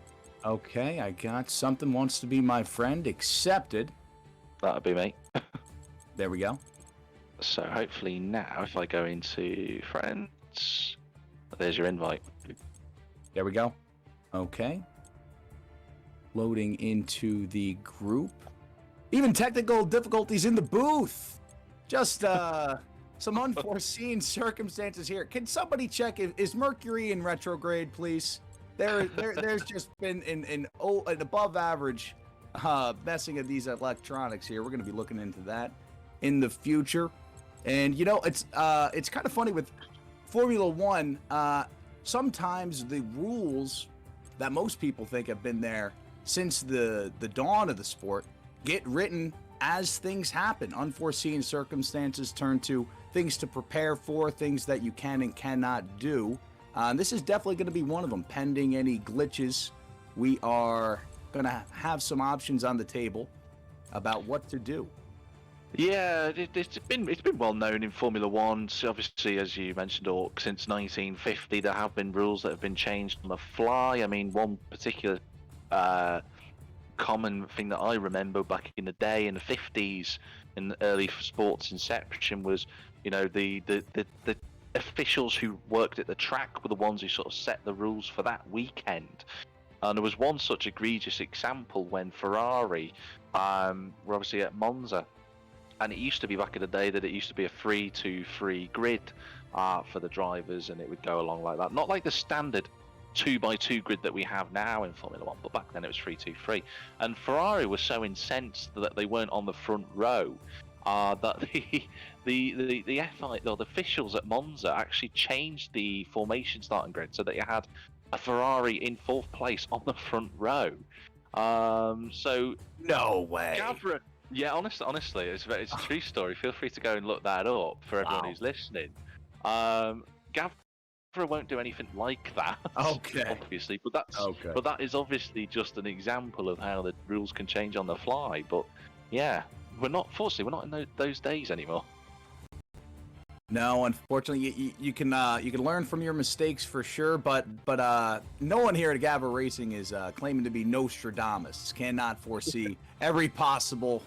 Okay, I got something wants to be my friend. Accepted. That'd be me. There we go. So hopefully now, if I go into friends, there's your invite. There we go. Okay. Loading into the group. Even technical difficulties in the booth. Just some unforeseen circumstances here. Can somebody check is Mercury in retrograde, please? There's just been an above average messing of these electronics here. We're going to be looking into that in the future. And it's kind of funny with Formula One. Sometimes the rules that most people think have been there since the dawn of the sport get written as things happen. Unforeseen circumstances turn to things to prepare for, things that you can and cannot do. This is definitely going to be one of them. Pending any glitches, we are going to have some options on the table about what to do. Yeah, it's been well known in Formula One. So obviously, as you mentioned, Orc, since 1950, there have been rules that have been changed on the fly. I mean, one particular common thing that I remember back in the day, in the 50s, in the early sports inception, was the officials who worked at the track were the ones who sort of set the rules for that weekend. And there was one such egregious example when Ferrari were obviously at Monza. And it used to be back in the day that it used to be a 3-2-3 grid for the drivers, and it would go along like that. Not like the standard 2x2 grid that we have now in Formula One, but back then it was 3-2-3. And Ferrari was so incensed that they weren't on the front row that the FI, or the officials at Monza, actually changed the formation starting grid so that you had a Ferrari in fourth place on the front row. So no way. Gavra, yeah, honestly, it's a true story. Feel free to go and look that up for everyone who's listening. Gavra won't do anything like that, obviously, but that is obviously just an example of how the rules can change on the fly. But yeah, we're not in those days anymore. No, unfortunately, you can learn from your mistakes for sure, but no one here at Gavra Racing is claiming to be Nostradamus. Cannot foresee every possible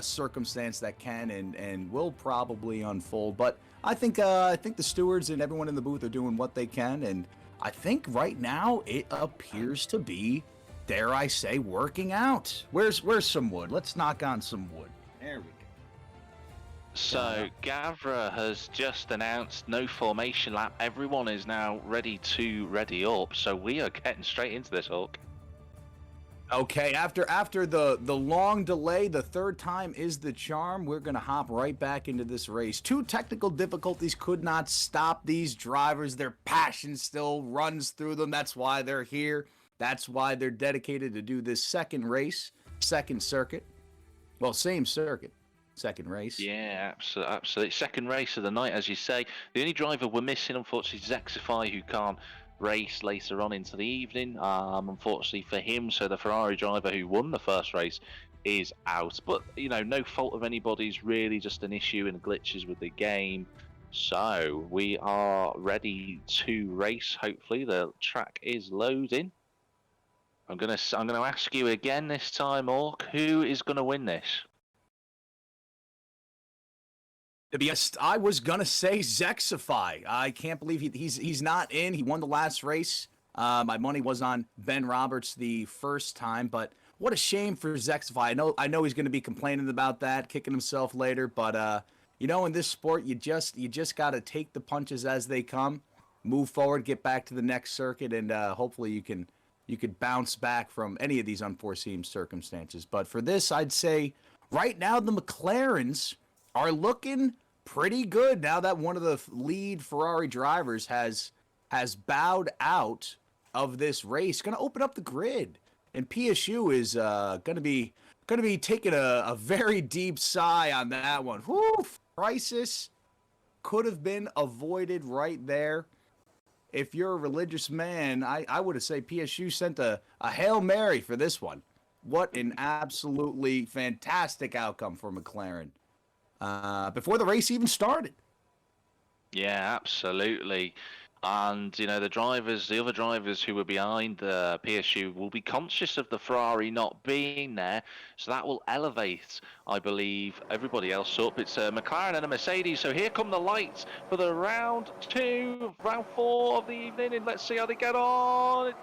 circumstance that can and will probably unfold. But I think the stewards and everyone in the booth are doing what they can, and I think right now it appears to be, dare I say, working out. Where's some wood? Let's knock on some wood. There we go. So Gavra has just announced no formation lap. Everyone is now ready up. So we are getting straight into this, Hulk. Okay, after the long delay, the third time is the charm. We're going to hop right back into this race. Two technical difficulties could not stop these drivers. Their passion still runs through them. That's why they're here. That's why they're dedicated to do this second race, second circuit. Well, same circuit, second race. Yeah, absolutely. Second race of the night, as you say. The only driver we're missing, unfortunately, is Zexify, who can't race later on into the evening. Unfortunately for him, so the Ferrari driver who won the first race is out. But no fault of anybody's. Really, just an issue and glitches with the game. So we are ready to race. Hopefully, the track is loading. I'm gonna ask you again this time, Orc. Who is gonna win this? To be honest, I was gonna say Zexify. I can't believe he's not in. He won the last race. My money was on Ben Roberts the first time, but what a shame for Zexify. I know he's gonna be complaining about that, kicking himself later, but in this sport, you just gotta take the punches as they come, move forward, get back to the next circuit, and hopefully you could bounce back from any of these unforeseen circumstances. But for this, I'd say right now the McLarens are looking pretty good now that one of the lead Ferrari drivers has bowed out of this race. Going to open up the grid, and PSU is going to be taking a very deep sigh on that one. Whew, crisis could have been avoided right there. If you're a religious man, I would have said PSU sent a Hail Mary for this one. What an absolutely fantastic outcome for McLaren. Before the race even started. Yeah, absolutely. And the other drivers who were behind the PSU will be conscious of the Ferrari not being there, so that will elevate, I believe, everybody else up. It's a McLaren and a Mercedes. So here come the lights for the round 4 of the evening, and let's see how they get on.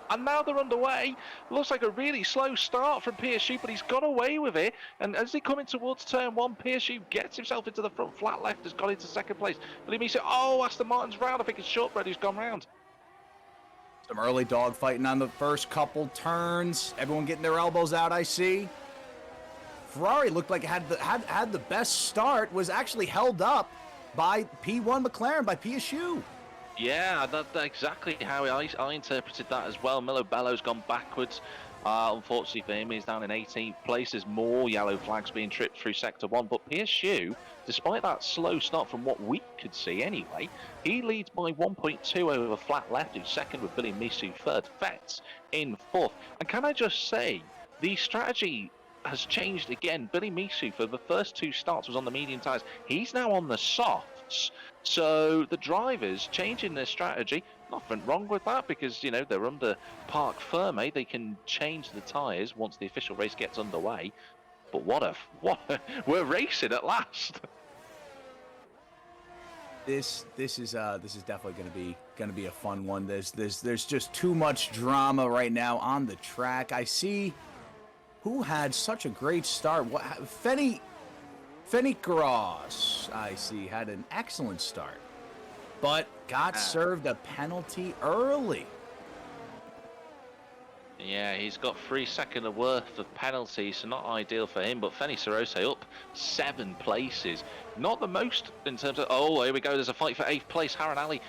And now they're underway. Looks like a really slow start from PSU, but he's got away with it. And as they come in towards turn 1, PSU gets himself into the front flat left, has got into second place. But he said, Aston Martin's round. I think it's Shortbread who's gone round. Some early dogfighting on the first couple turns. Everyone getting their elbows out, I see. Ferrari looked like it had the best start, was actually held up by P1 McLaren, by PSU. Yeah, that's exactly how I interpreted that as well. Milo Bello's gone backwards. Unfortunately for him, he's down in 18th place. There's more yellow flags being tripped through Sector 1. But PSU, despite that slow start from what we could see anyway, he leads by 1.2 over flat left, who's second with Billy Misu third. Fetz in fourth. And can I just say, the strategy has changed again. Billy Misu, for the first 2 starts, was on the medium tyres. He's now on the softs. So the drivers changing their strategy, nothing wrong with that, because they're under Parc Ferme. They can change the tyres once the official race gets underway. But we're racing at last. This is definitely gonna be a fun one. There's just too much drama right now on the track. I see who had such a great start. Fenny Gross, I see, had an excellent start, but got served a penalty early. Yeah, he's got 3 seconds worth of penalties, so not ideal for him. But Fenny Sorose up 7 places. Not the most in terms of... Oh, here we go. There's a fight for 8th place. Harran Ali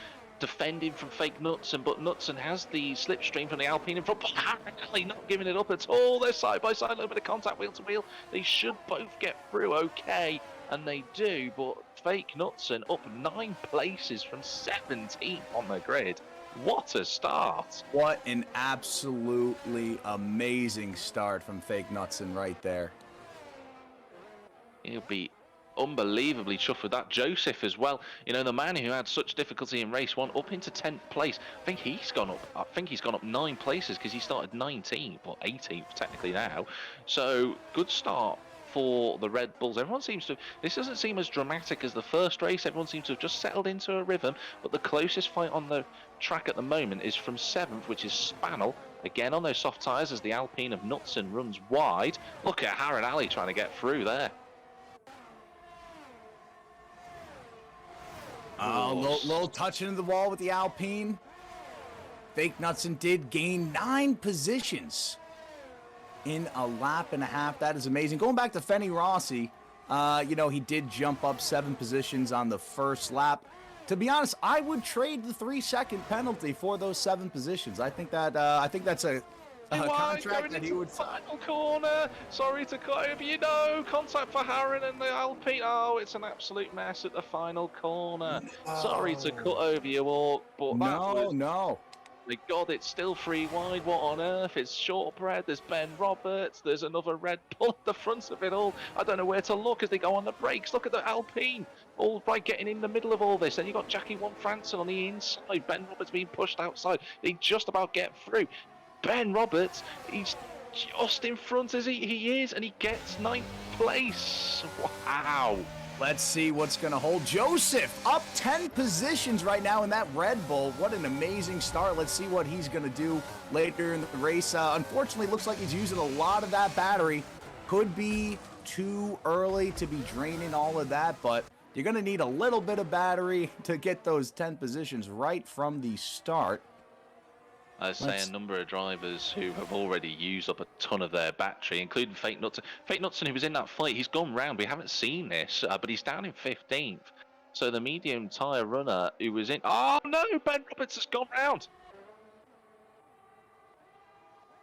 defending from fake Knutson, but Knutson has the slipstream from the Alpine in front, but Harran Ali not giving it up at all. They're side by side, a little bit of contact wheel to wheel. They should both get through okay, and they do, but fake Knutson up 9 places from 17th on the grid. What a start. What an absolutely amazing start from fake Knutson right there. He'll be unbelievably chuffed with that. Joseph as well, the man who had such difficulty in race 1, up into 10th place. I think he's gone up 9 places, because he started 19th or 18th technically now. So good start for the Red Bulls. This doesn't seem as dramatic as the first race. Everyone seems to have just settled into a rhythm, but the closest fight on the track at the moment is from 7th, which is Spannel, again on those soft tyres as the Alpine of Knutson runs wide. Look at Harran Ali trying to get through there. Little touch into the wall with the Alpine. Fake Knutson did gain 9 positions in a lap and a half. That is amazing. Going back to Fenny Rossi, he did jump up 7 positions on the first lap. To be honest, I would trade the 3-second penalty for those 7 positions. I think that's a contract that he would the sign. final corner. Sorry to cut over you. No contact for Harron and the Alpine. Oh, it's an absolute mess at the final corner. Sorry to cut over you all, but that was. No. My God, it's still 3 wide. What on earth? It's shortbread. There's Ben Roberts. There's another Red Bull at the front of it all. I don't know where to look as they go on the brakes. Look at the Alpine, all right, getting in the middle of all this. Then you got Jackie One Franson on the inside. Ben Roberts being pushed outside. They just about get through. Ben Roberts, he's just in front as he is, and he gets 9th place. Wow. Let's see what's going to hold. Joseph up 10 positions right now in that Red Bull. What an amazing start. Let's see what he's going to do later in the race. Unfortunately, looks like he's using a lot of that battery. Could be too early to be draining all of that, but you're going to need a little bit of battery to get those 10 positions right from the start. I say a number of drivers who have already used up a ton of their battery, including Fake Knudsen. Fake Knudsen, who was in that fight, he's gone round. We haven't seen this, but he's down in 15th. So the medium tyre runner who was in... Oh, no! Ben Roberts has gone round!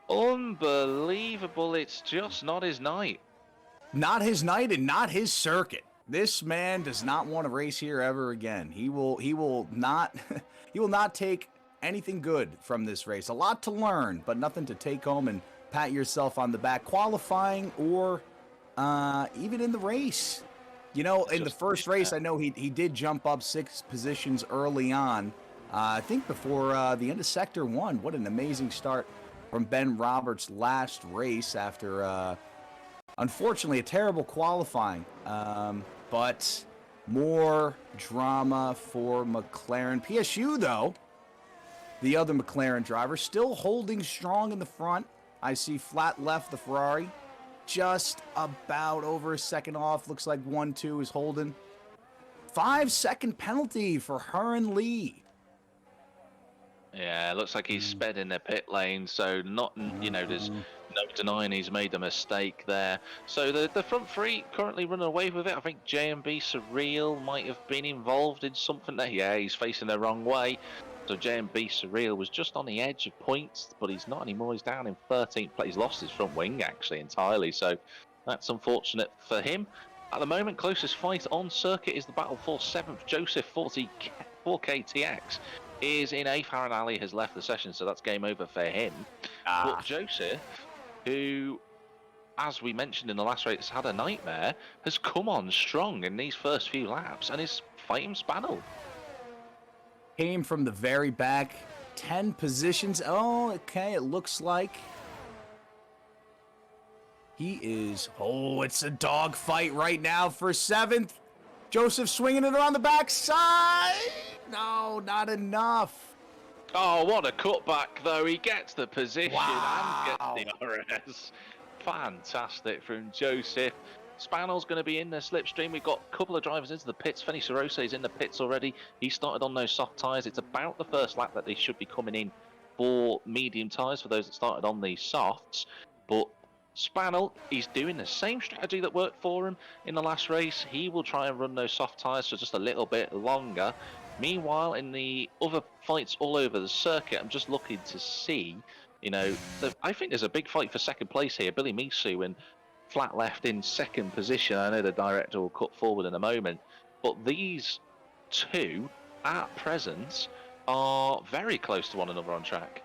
Unbelievable. It's just not his night. Not his night and not his circuit. This man does not want to race here ever again. He will not he will not take anything good from this race. A lot to learn, but nothing to take home and pat yourself on the back. Qualifying or even in the race. You know, in the first race, I know he did jump up 6 positions early on. I think before the end of Sector 1. What an amazing start from Ben Roberts' last race after, unfortunately, a terrible qualifying. But more drama for McLaren. PSU, though, the other McLaren driver, still holding strong in the front. I see flat left the Ferrari. Just about over a second off. Looks like 1-2 is holding. 5-second penalty for Hearn Lee. Yeah, it looks like he's sped in the pit lane, so not, you know, there's no denying he's made a mistake there. So the front three currently running away with it. I think J&B Surreal might have been involved in something there. Yeah, he's facing the wrong way. So J&B Surreal was just on the edge of points, but he's not anymore. He's down in 13th place. He's lost his front wing, actually, entirely. So that's unfortunate for him. At the moment, closest fight on circuit is the battle for 7th. Joseph 4KTX is in 8th. Harron Ali has left the session, so that's game over for him. But Joseph, who, as we mentioned in the last race, had a nightmare, has come on strong in these first few laps and is fighting Spanel. Came from the very back, 10 positions. Oh, okay, it looks like he is... Oh, it's a dog fight right now for 7th. Joseph swinging it around the backside. No, not enough. Oh, what a cutback, though. He gets the position Wow. and gets the RS. Fantastic from Joseph. Spanel's going to be in the slipstream. We've got a couple of drivers into the pits. Feni Sorose is in the pits already. He started on those soft tyres. It's about the first lap that they should be coming in for medium tyres for those that started on the softs. But Spanel, he's doing the same strategy that worked for him in the last race. He will try and run those soft tyres for just a little bit longer. Meanwhile, in the other fights all over the circuit, I'm just looking to see, you know, I think there's a big fight for second place here. Billy Misu and flat left in second position. I know the director will cut forward in a moment, but these two at present are very close to one another on track.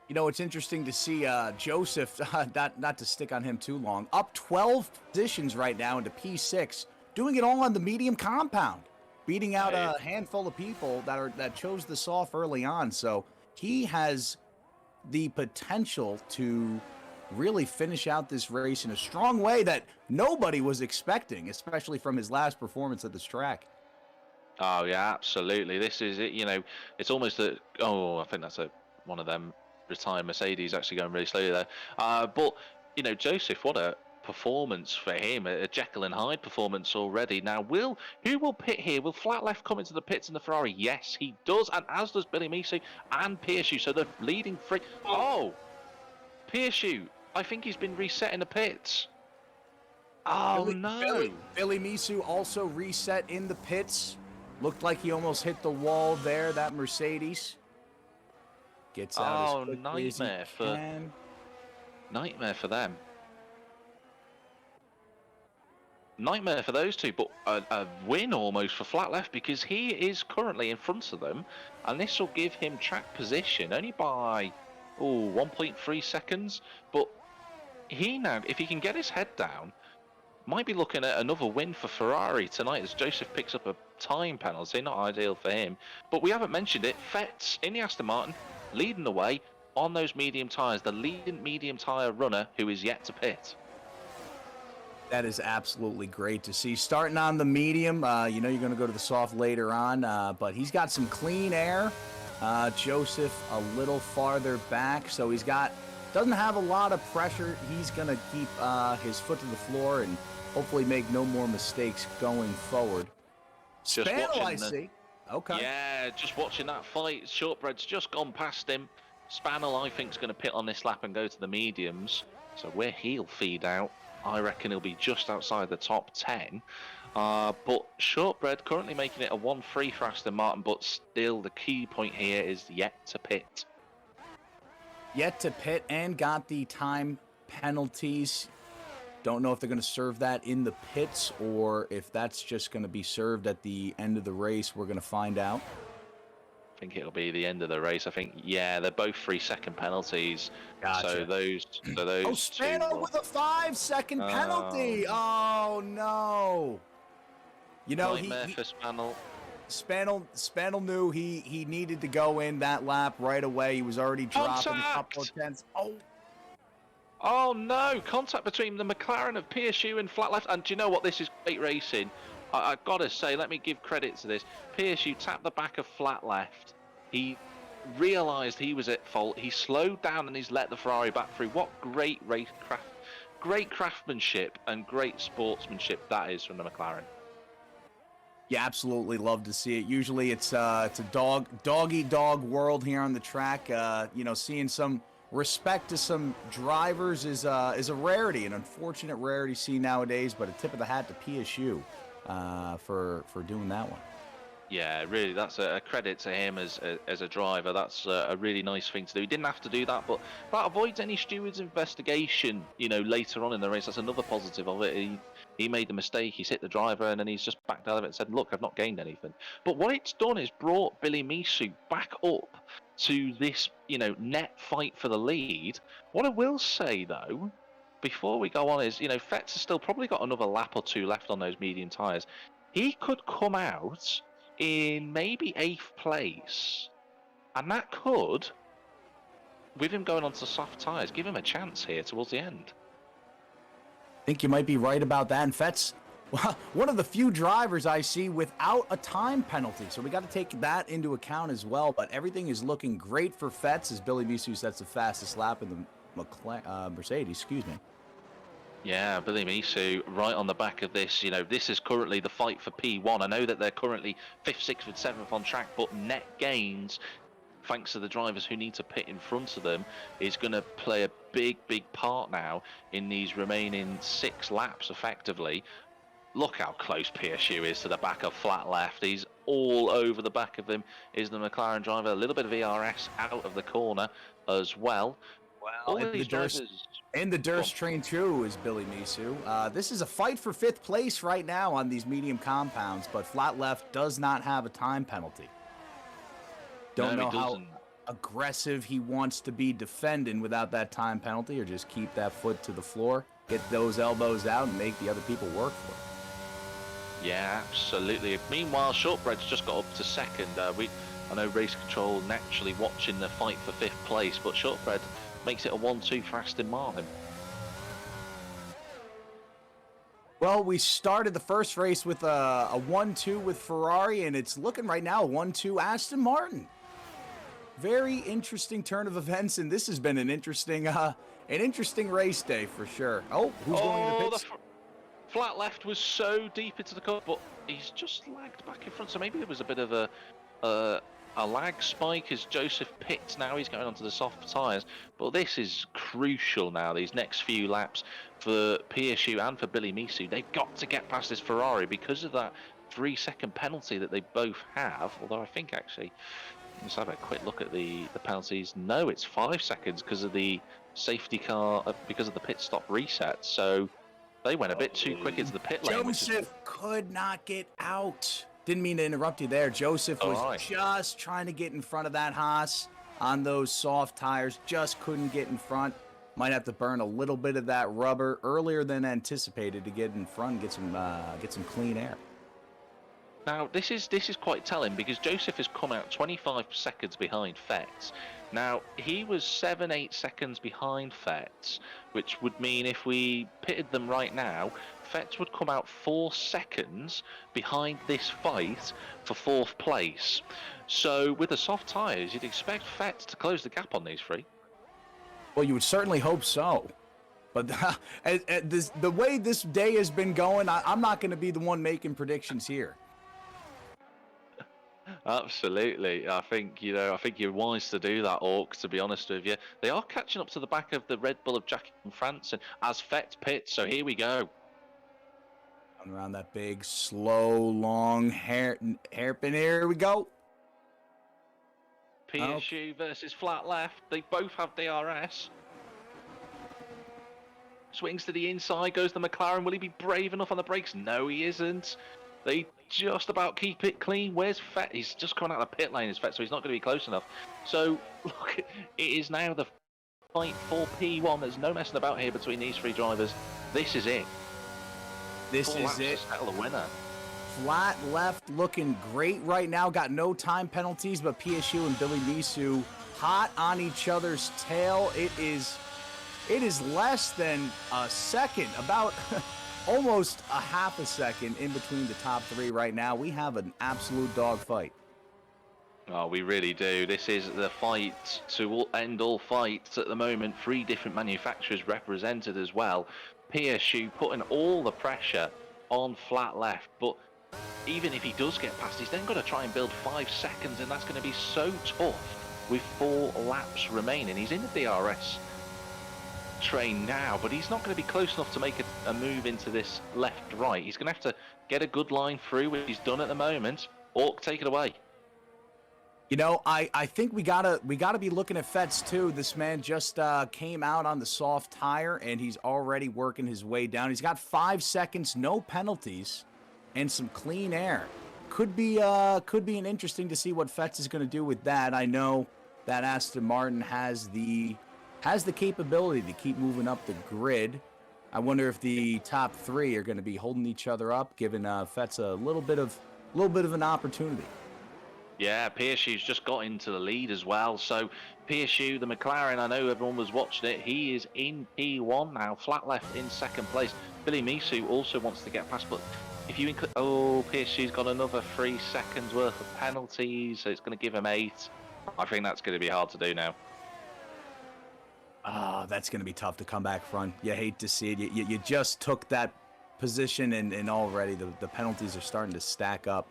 You know, it's interesting to see Joseph, not to stick on him too long, up 12 positions right now into P6, doing it all on the medium compound, beating out a handful of people that chose the soft early on. So he has the potential to really finish out this race in a strong way that nobody was expecting, especially from his last performance at this track. Oh yeah, absolutely. This is it. You know, it's almost a. Oh, I think that's one of them retired Mercedes actually going really slowly there. But you know, Joseph, what a performance for him! A Jekyll and Hyde performance already. Now, who will pit here? Will flat left come into the pits in the Ferrari? Yes, he does, and as does Billy Misu and Pirshu. So the leading three. Oh, Pirshu. I think he's been reset in the pits. Oh, no. Billy Misu also reset in the pits. Looked like he almost hit the wall there, that Mercedes. Gets out as Oh, quickly as he can. nightmare for them. Nightmare for those two, but a win almost for Flat Left because he is currently in front of them, and this will give him track position only by 1.3 seconds. But he now, if he can get his head down, might be looking at another win for Ferrari tonight as Joseph picks up a time penalty. Not ideal for him, but we haven't mentioned it. Fetz in the Aston Martin leading the way on those medium tyres, the leading medium tyre runner who is yet to pit. That is absolutely great to see. Starting on the medium, you know you're going to go to the soft later on, but he's got some clean air. Joseph a little farther back, so doesn't have a lot of pressure. He's going to keep his foot to the floor and hopefully make no more mistakes going forward. Spano, I see. Okay. Yeah, just watching that fight. Shortbread's just gone past him. Spaniel, I think, is going to pit on this lap and go to the mediums. So where he'll feed out, I reckon he'll be just outside the top 10. But Shortbread currently making it a 1-3 for Aston Martin, but still the key point here is yet to pit. Yet to pit and got the time penalties. Don't know if they're going to serve that in the pits or if that's just going to be served at the end of the race. We're going to find out. I think it'll be the end of the race. I think, yeah, they're both 3-second penalties. Gotcha. So those Spano with a 5-second penalty. Oh no! You know, nightmare for Spaniel. Spaniel knew he needed to go in that lap right away. He was already dropping a couple of tenths. Oh no! Contact between the McLaren of PSU and Flat Left. And do you know what? This is great racing. I've got to say, let me give credit to this. PSU tapped the back of Flat Left. He realised he was at fault. He slowed down and he's let the Ferrari back through. What great great craftsmanship and great sportsmanship that is from the McLaren. You absolutely love to see it. Usually it's a dog-eat-dog world here on the track. You know, seeing some respect to some drivers is a rarity, an unfortunate rarity to see nowadays, but a tip of the hat to PSU for doing that one. Yeah, really, that's a credit to him as a driver. That's a really nice thing to do. He didn't have to do that, but that avoids any steward's investigation, you know, later on in the race. That's another positive of it. He made the mistake, he's hit the driver, and then he's just backed out of it and said, look, I've not gained anything. But what it's done is brought Billy Misu back up to this, you know, net fight for the lead. What I will say, though, before we go on is, you know, Fetz has still probably got another lap or two left on those medium tyres. He could come out in maybe 8th place, and that could, with him going onto soft tyres, give him a chance here towards the end. I think you might be right about that. And Fetz, one of the few drivers I see without a time penalty, so we got to take that into account as well. But everything is looking great for Fetz as Billy Misu sets the fastest lap in the Mercedes. Excuse me. Yeah, Billy Misu right on the back of this. You know, this is currently the fight for P1. I know that they're currently 5th, 6th, and 7th on track, but net gains, thanks to the drivers who need to pit in front of them, is going to play a big part now in these remaining 6 laps, effectively. Look how close PSU is to the back of Flat Left. He's all over the back of him is the McLaren driver. A little bit of ERS out of the corner as well. Well, and the Durst train too is Billy Misu. This is a fight for 5th place right now on these medium compounds, but Flat Left does not have a time penalty. Don't know how aggressive he wants to be defending without that time penalty, or just keep that foot to the floor, get those elbows out, and make the other people work for it. Yeah, absolutely. Meanwhile, Shortbread's just got up to 2nd. I know Race Control naturally watching the fight for 5th place, but Shortbread makes it a 1-2 for Aston Martin. Well, we started the first race with a 1-2 with Ferrari, and it's looking right now 1-2 Aston Martin. Very interesting turn of events, and this has been an interesting race day for sure. Oh, who's going into pits? Flat Left was so deep into the cut, but he's just lagged back in front, so maybe there was a bit of a lag spike as Joseph pits. Now he's going onto the soft tyres, but this is crucial now, these next few laps for PSU and for Billy Misu. They've got to get past this Ferrari because of that 3-second penalty that they both have, although I think actually Let's have a quick look at the penalties. No, it's 5 seconds because of the safety car, because of the pit stop reset. So they went a bit too quick into the pit lane, which is Joseph could not get out. Didn't mean to interrupt you there. Joseph all was right. just trying to get in front of that Haas on those soft tires. Just couldn't get in front. Might have to burn a little bit of that rubber earlier than anticipated to get in front and get some clean air. Now this is quite telling because Joseph has come out 25 seconds behind Fetz. Now he was 7-8 seconds behind Fetz, which would mean if we pitted them right now, Fetz would come out 4 seconds behind this fight for 4th place. So with the soft tyres, you'd expect Fetz to close the gap on these three. Well, you would certainly hope so. But the way this day has been going, I'm not going to be the one making predictions here. Absolutely. I think you're wise to do that, Orc, to be honest with you. They are catching up to the back of the Red Bull of Jackie and Franson as Fett pits, so here we go. Around that big, slow, long hairpin. Here we go. PSU versus flat left. They both have DRS. Swings to the inside, goes the McLaren. Will he be brave enough on the brakes? No, he isn't. They just about keep it clean. Where's Fett? He's just coming out of the pit lane, is Fett, so he's not going to be close enough. So, look, it is now the fight for P1. There's no messing about here between these three drivers. This is it. This is it. Settle the winner. Flat left looking great right now. Got no time penalties, but PSU and Billy Misu hot on each other's tail. It is less than a second, about almost a half a second in between the top three right now. We have an absolute dogfight. Oh, we really do. This is the fight to end all fights at the moment. 3 different manufacturers represented as well. PSU putting all the pressure on flat left, but even if he does get past, he's then got to try and build 5 seconds, and that's going to be so tough with 4 laps remaining. He's in the DRS train now, but he's not going to be close enough to make a move into this left-right. He's going to have to get a good line through, which he's done at the moment. Orc, take it away. You know, I think we gotta be looking at Fetz too. This man just came out on the soft tire, and he's already working his way down. He's got 5 seconds, no penalties, and some clean air. Could be an interesting to see what Fetz is going to do with that. I know that Aston Martin has the capability to keep moving up the grid. I wonder if the top 3 are going to be holding each other up, giving Fetz a little bit of an opportunity. Yeah, PSU's just got into the lead as well. So PSU, the McLaren, I know everyone was watching it. He is in P1 now, flat left in 2nd place. Billy Misu also wants to get past, but if you include, PSU's got another 3 seconds worth of penalties, so it's going to give him 8. I think that's going to be hard to do now. That's going to be tough to come back front. You hate to see it. You just took that position, and already the penalties are starting to stack up.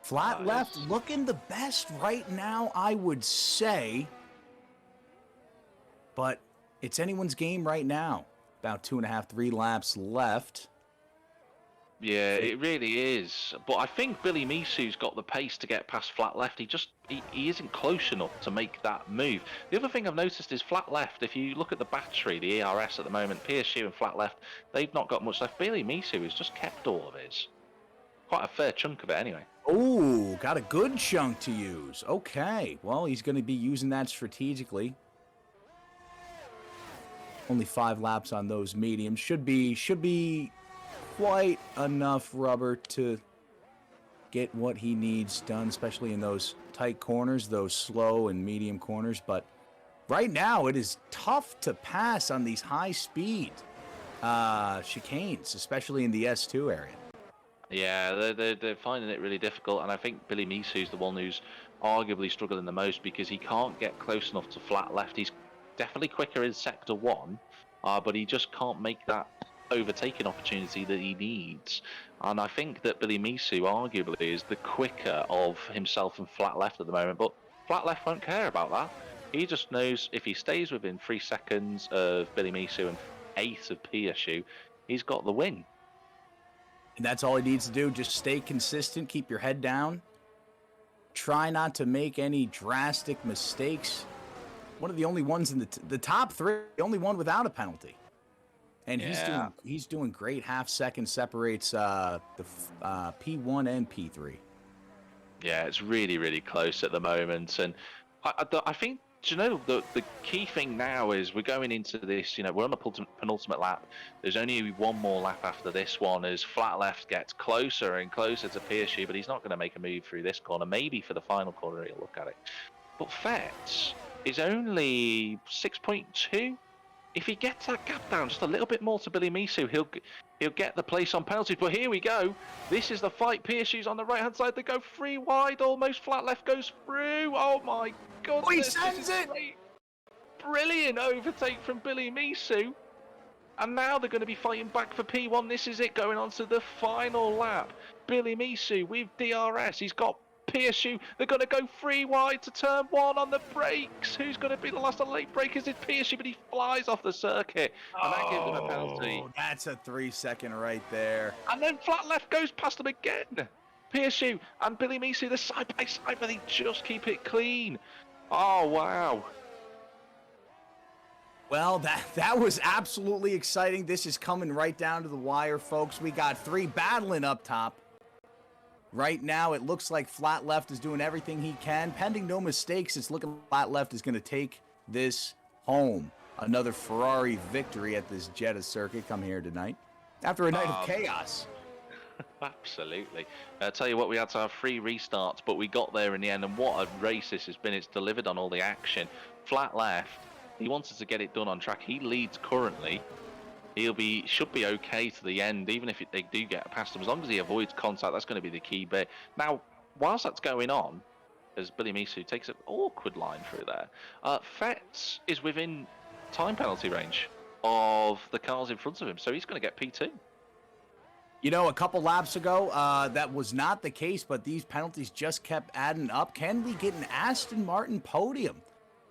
Flat left looking the best right now, I would say. But it's anyone's game right now. About 2.5, 3 laps left. Yeah, it really is. But I think Billy Misu's got the pace to get past flat left. He isn't close enough to make that move. The other thing I've noticed is flat left. If you look at the battery, the ERS at the moment, PSU and flat left, they've not got much left. Billy Misu has just kept all of his. Quite a fair chunk of it anyway. Oh, got a good chunk to use. Okay, well, he's going to be using that strategically. Only 5 laps on those mediums. Should be quite enough rubber to get what he needs done, especially in those tight corners, those slow and medium corners. But right now, it is tough to pass on these high-speed chicanes, especially in the S2 area. Yeah, they're finding it really difficult, and I think Billy Misu's the one who's arguably struggling the most because he can't get close enough to flat left. He's definitely quicker in sector 1, but he just can't make that overtaking opportunity that he needs. And I think that Billy Misu arguably is the quicker of himself and flat left at the moment, but flat left won't care about that. He just knows if he stays within 3 seconds of Billy Misu and 8 of PSU, he's got the win. And that's all he needs to do. Just stay consistent, keep your head down, try not to make any drastic mistakes. One of the only ones in the top three, the only one without a penalty. And Yeah. he's doing great. Half second separates the P1 and P3. Yeah, it's really, really close at the moment. And I think, do you know, the key thing now is we're going into this, we're on the penultimate lap. There's only one more lap after this one as flat left gets closer and closer to Pirshew, but he's not going to make a move through this corner. Maybe for the final corner he'll look at it. But Fetz is only 6.2. If he gets that gap down just a little bit more to Billy Misu, he'll get the place on penalties. But here we go. This is the fight. Piershu's on the right-hand side. They go 3 wide, almost flat left goes through. Oh, my goodness. Oh, he sends it! Great. Brilliant overtake from Billy Misu. And now they're going to be fighting back for P1. This is it, going on to the final lap. Billy Misu with DRS. He's got Pirshew. They're going to go 3 wide to turn 1 on the brakes. Who's going to be the last on the late breakers? It's Pirshew, but he flies off the circuit. And that gives him a penalty. That's a 3-second right there. And then flat left goes past him again. Pirshew and Billy Misu, they're side by side, but they just keep it clean. Oh, wow. Well, that was absolutely exciting. This is coming right down to the wire, folks. We got 3 battling up top. Right now, it looks like Flat Left is doing everything he can. Pending no mistakes, it's looking like Flat Left is going to take this home. Another Ferrari victory at this Jeddah circuit come here tonight. After a night of chaos. Absolutely. I'll tell you what, we had to have 3 restarts, but we got there in the end. And what a race this has been. It's delivered on all the action. Flat Left, he wanted to get it done on track. He leads currently. Should be okay to the end, even if they do get past him. As long as he avoids contact, that's going to be the key bit. Now, whilst that's going on, as Billy Misu takes an awkward line through there, Fetz is within time penalty range of the cars in front of him, so he's going to get P2. You know, a couple laps ago, that was not the case, but these penalties just kept adding up. Can we get an Aston Martin podium?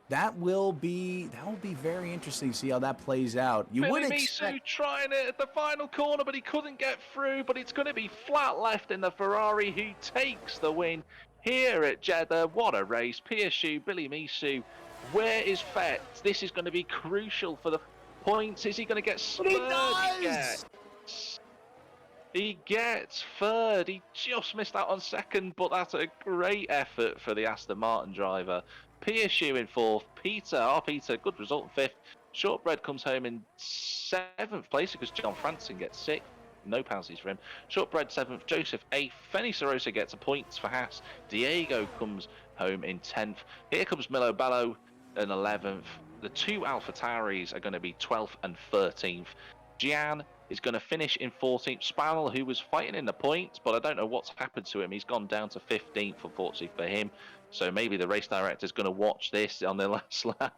That will be very interesting to see how that plays out. You would expect Misu trying it at the final corner, but he couldn't get through. But it's going to be Flat Left in the Ferrari who takes the win here at Jeddah. What a race. Pirshew, Billy Misu. Where is Fetz? This is going to be crucial for the points. Is he going to get third? He gets third. He just missed out on second, but that's a great effort for the Aston Martin driver. Pirshew in 4th, Peter, good result in 5th. Shortbread comes home in 7th place because John Franson gets 6th. No penalties for him. Shortbread 7th, Joseph 8th. Fenny Sarosa gets a point for Haas. Diego comes home in 10th. Here comes Milo Ballo in 11th. The 2 AlphaTauris are going to be 12th and 13th. Gian is going to finish in 14th. Spannel, who was fighting in the points, but I don't know what's happened to him. He's gone down to 15th, unfortunately for him. So maybe the race director's going to watch this on their last lap.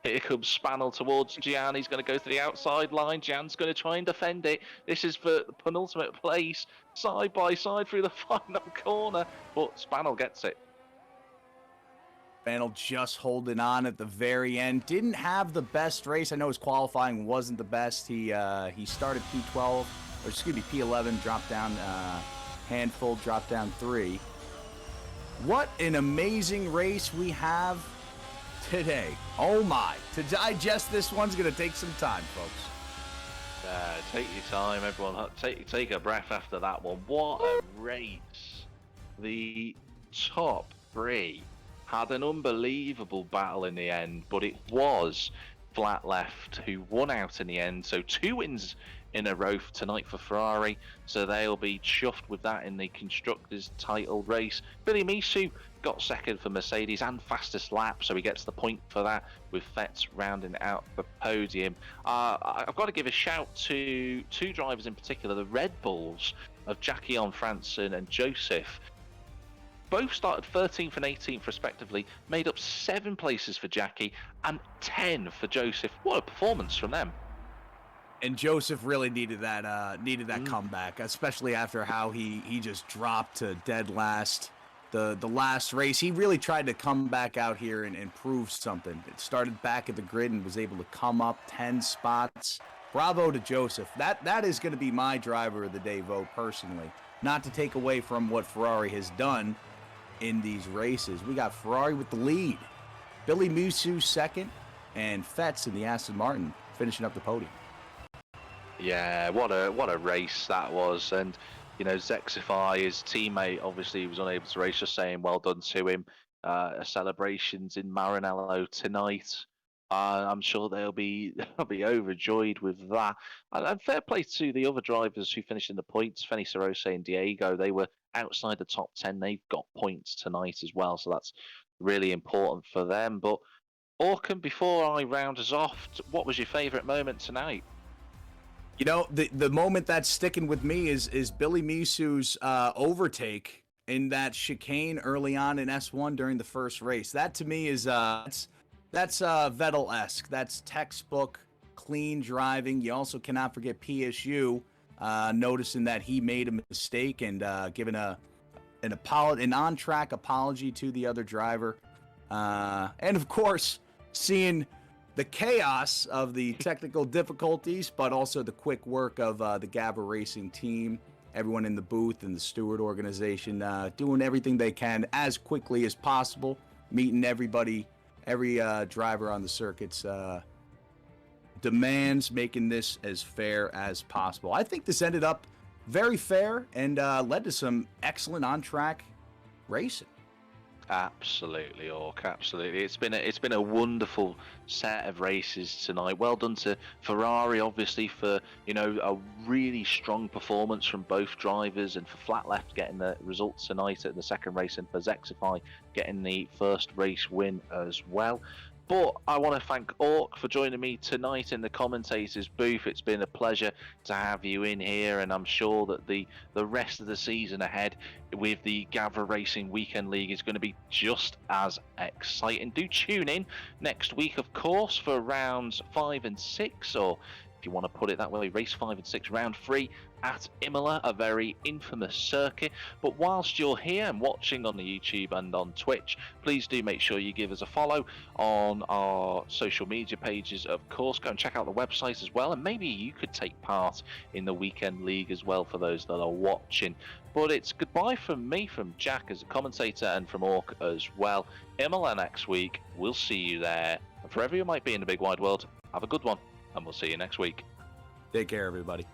Here comes Spannel towards Gian. He's going to go to the outside line. Gian's going to try and defend it. This is for the penultimate place, side by side through the final corner. But Spannel gets it. Spannel just holding on at the very end. Didn't have the best race. I know his qualifying wasn't the best. He started P12, or excuse me, P11, dropped down handful, dropped down 3. What an amazing race we have today. Oh my. To digest this one's going to take some time, folks. Take your time, everyone. Take a breath after that one. What a race. The top 3 had an unbelievable battle in the end, but it was Flat Left who won out in the end. So 2 wins in a row tonight for Ferrari, so they'll be chuffed with that in the Constructors' title race. Billy Misu got 2nd for Mercedes and fastest lap, so he gets the point for that, with Fetz rounding out the podium. I've got to give a shout to 2 drivers in particular, the Red Bulls of Jackie on Franson and Joseph. Both started 13th and 18th respectively, made up 7 places for Jackie and 10 for Joseph. What a performance from them. And Joseph really needed that comeback, especially after how he just dropped to dead last the last race. He really tried to come back out here and prove something. It started back at the grid and was able to come up 10 spots. Bravo to Joseph. That is going to be my driver of the day vote personally. Not to take away from what Ferrari has done in these races. We got Ferrari with the lead, Billy Musu second, and Fetz in the Aston Martin finishing up the podium. Yeah, what a race that was. And Zexify, his teammate, obviously was unable to race, just saying well done to him. Celebrations in Maranello tonight. I'm sure they'll be overjoyed with that. And fair play to the other drivers who finished in the points. Feni Sarose and Diego, they were outside the top 10. They've got points tonight as well, so that's really important for them. But Orkan, before I round us off, what was your favourite moment tonight? The moment that's sticking with me is Billy Misu's overtake in that chicane early on in S1 during the first race. That to me is that's Vettel-esque. That's textbook clean driving. You also cannot forget PSU noticing that he made a mistake and giving an on-track apology to the other driver, and of course seeing the chaos of the technical difficulties, but also the quick work of the Gavra Racing team, everyone in the booth and the steward organization doing everything they can as quickly as possible, meeting everybody, every driver on the circuit's demands, making this as fair as possible. I think this ended up very fair and led to some excellent on-track racing. Absolutely, Orc. Absolutely, it's been a wonderful set of races tonight. Well done to Ferrari, obviously, for a really strong performance from both drivers, and for Flat Left getting the results tonight at the second race, and for Zexify getting the first race win as well. But I want to thank Orc for joining me tonight in the commentators booth. It's been a pleasure to have you in here, and I'm sure that the rest of the season ahead with the Gavra Racing Weekend League is going to be just as exciting. Do tune in next week, of course, for rounds 5 and 6, or if you want to put it that way, race 5 and 6, round 3 at Imola, a very infamous circuit. But whilst you're here and watching on the YouTube and on Twitch, please do make sure you give us a follow on our social media pages. Of course, go and check out the website as well, and maybe you could take part in the Weekend League as well for those that are watching. But it's goodbye from me, from Jack as a commentator, and from Orc as well. Imola next week. We'll see you there. And for wherever you might be in the big wide world, have a good one, and we'll see you next week. Take care, everybody.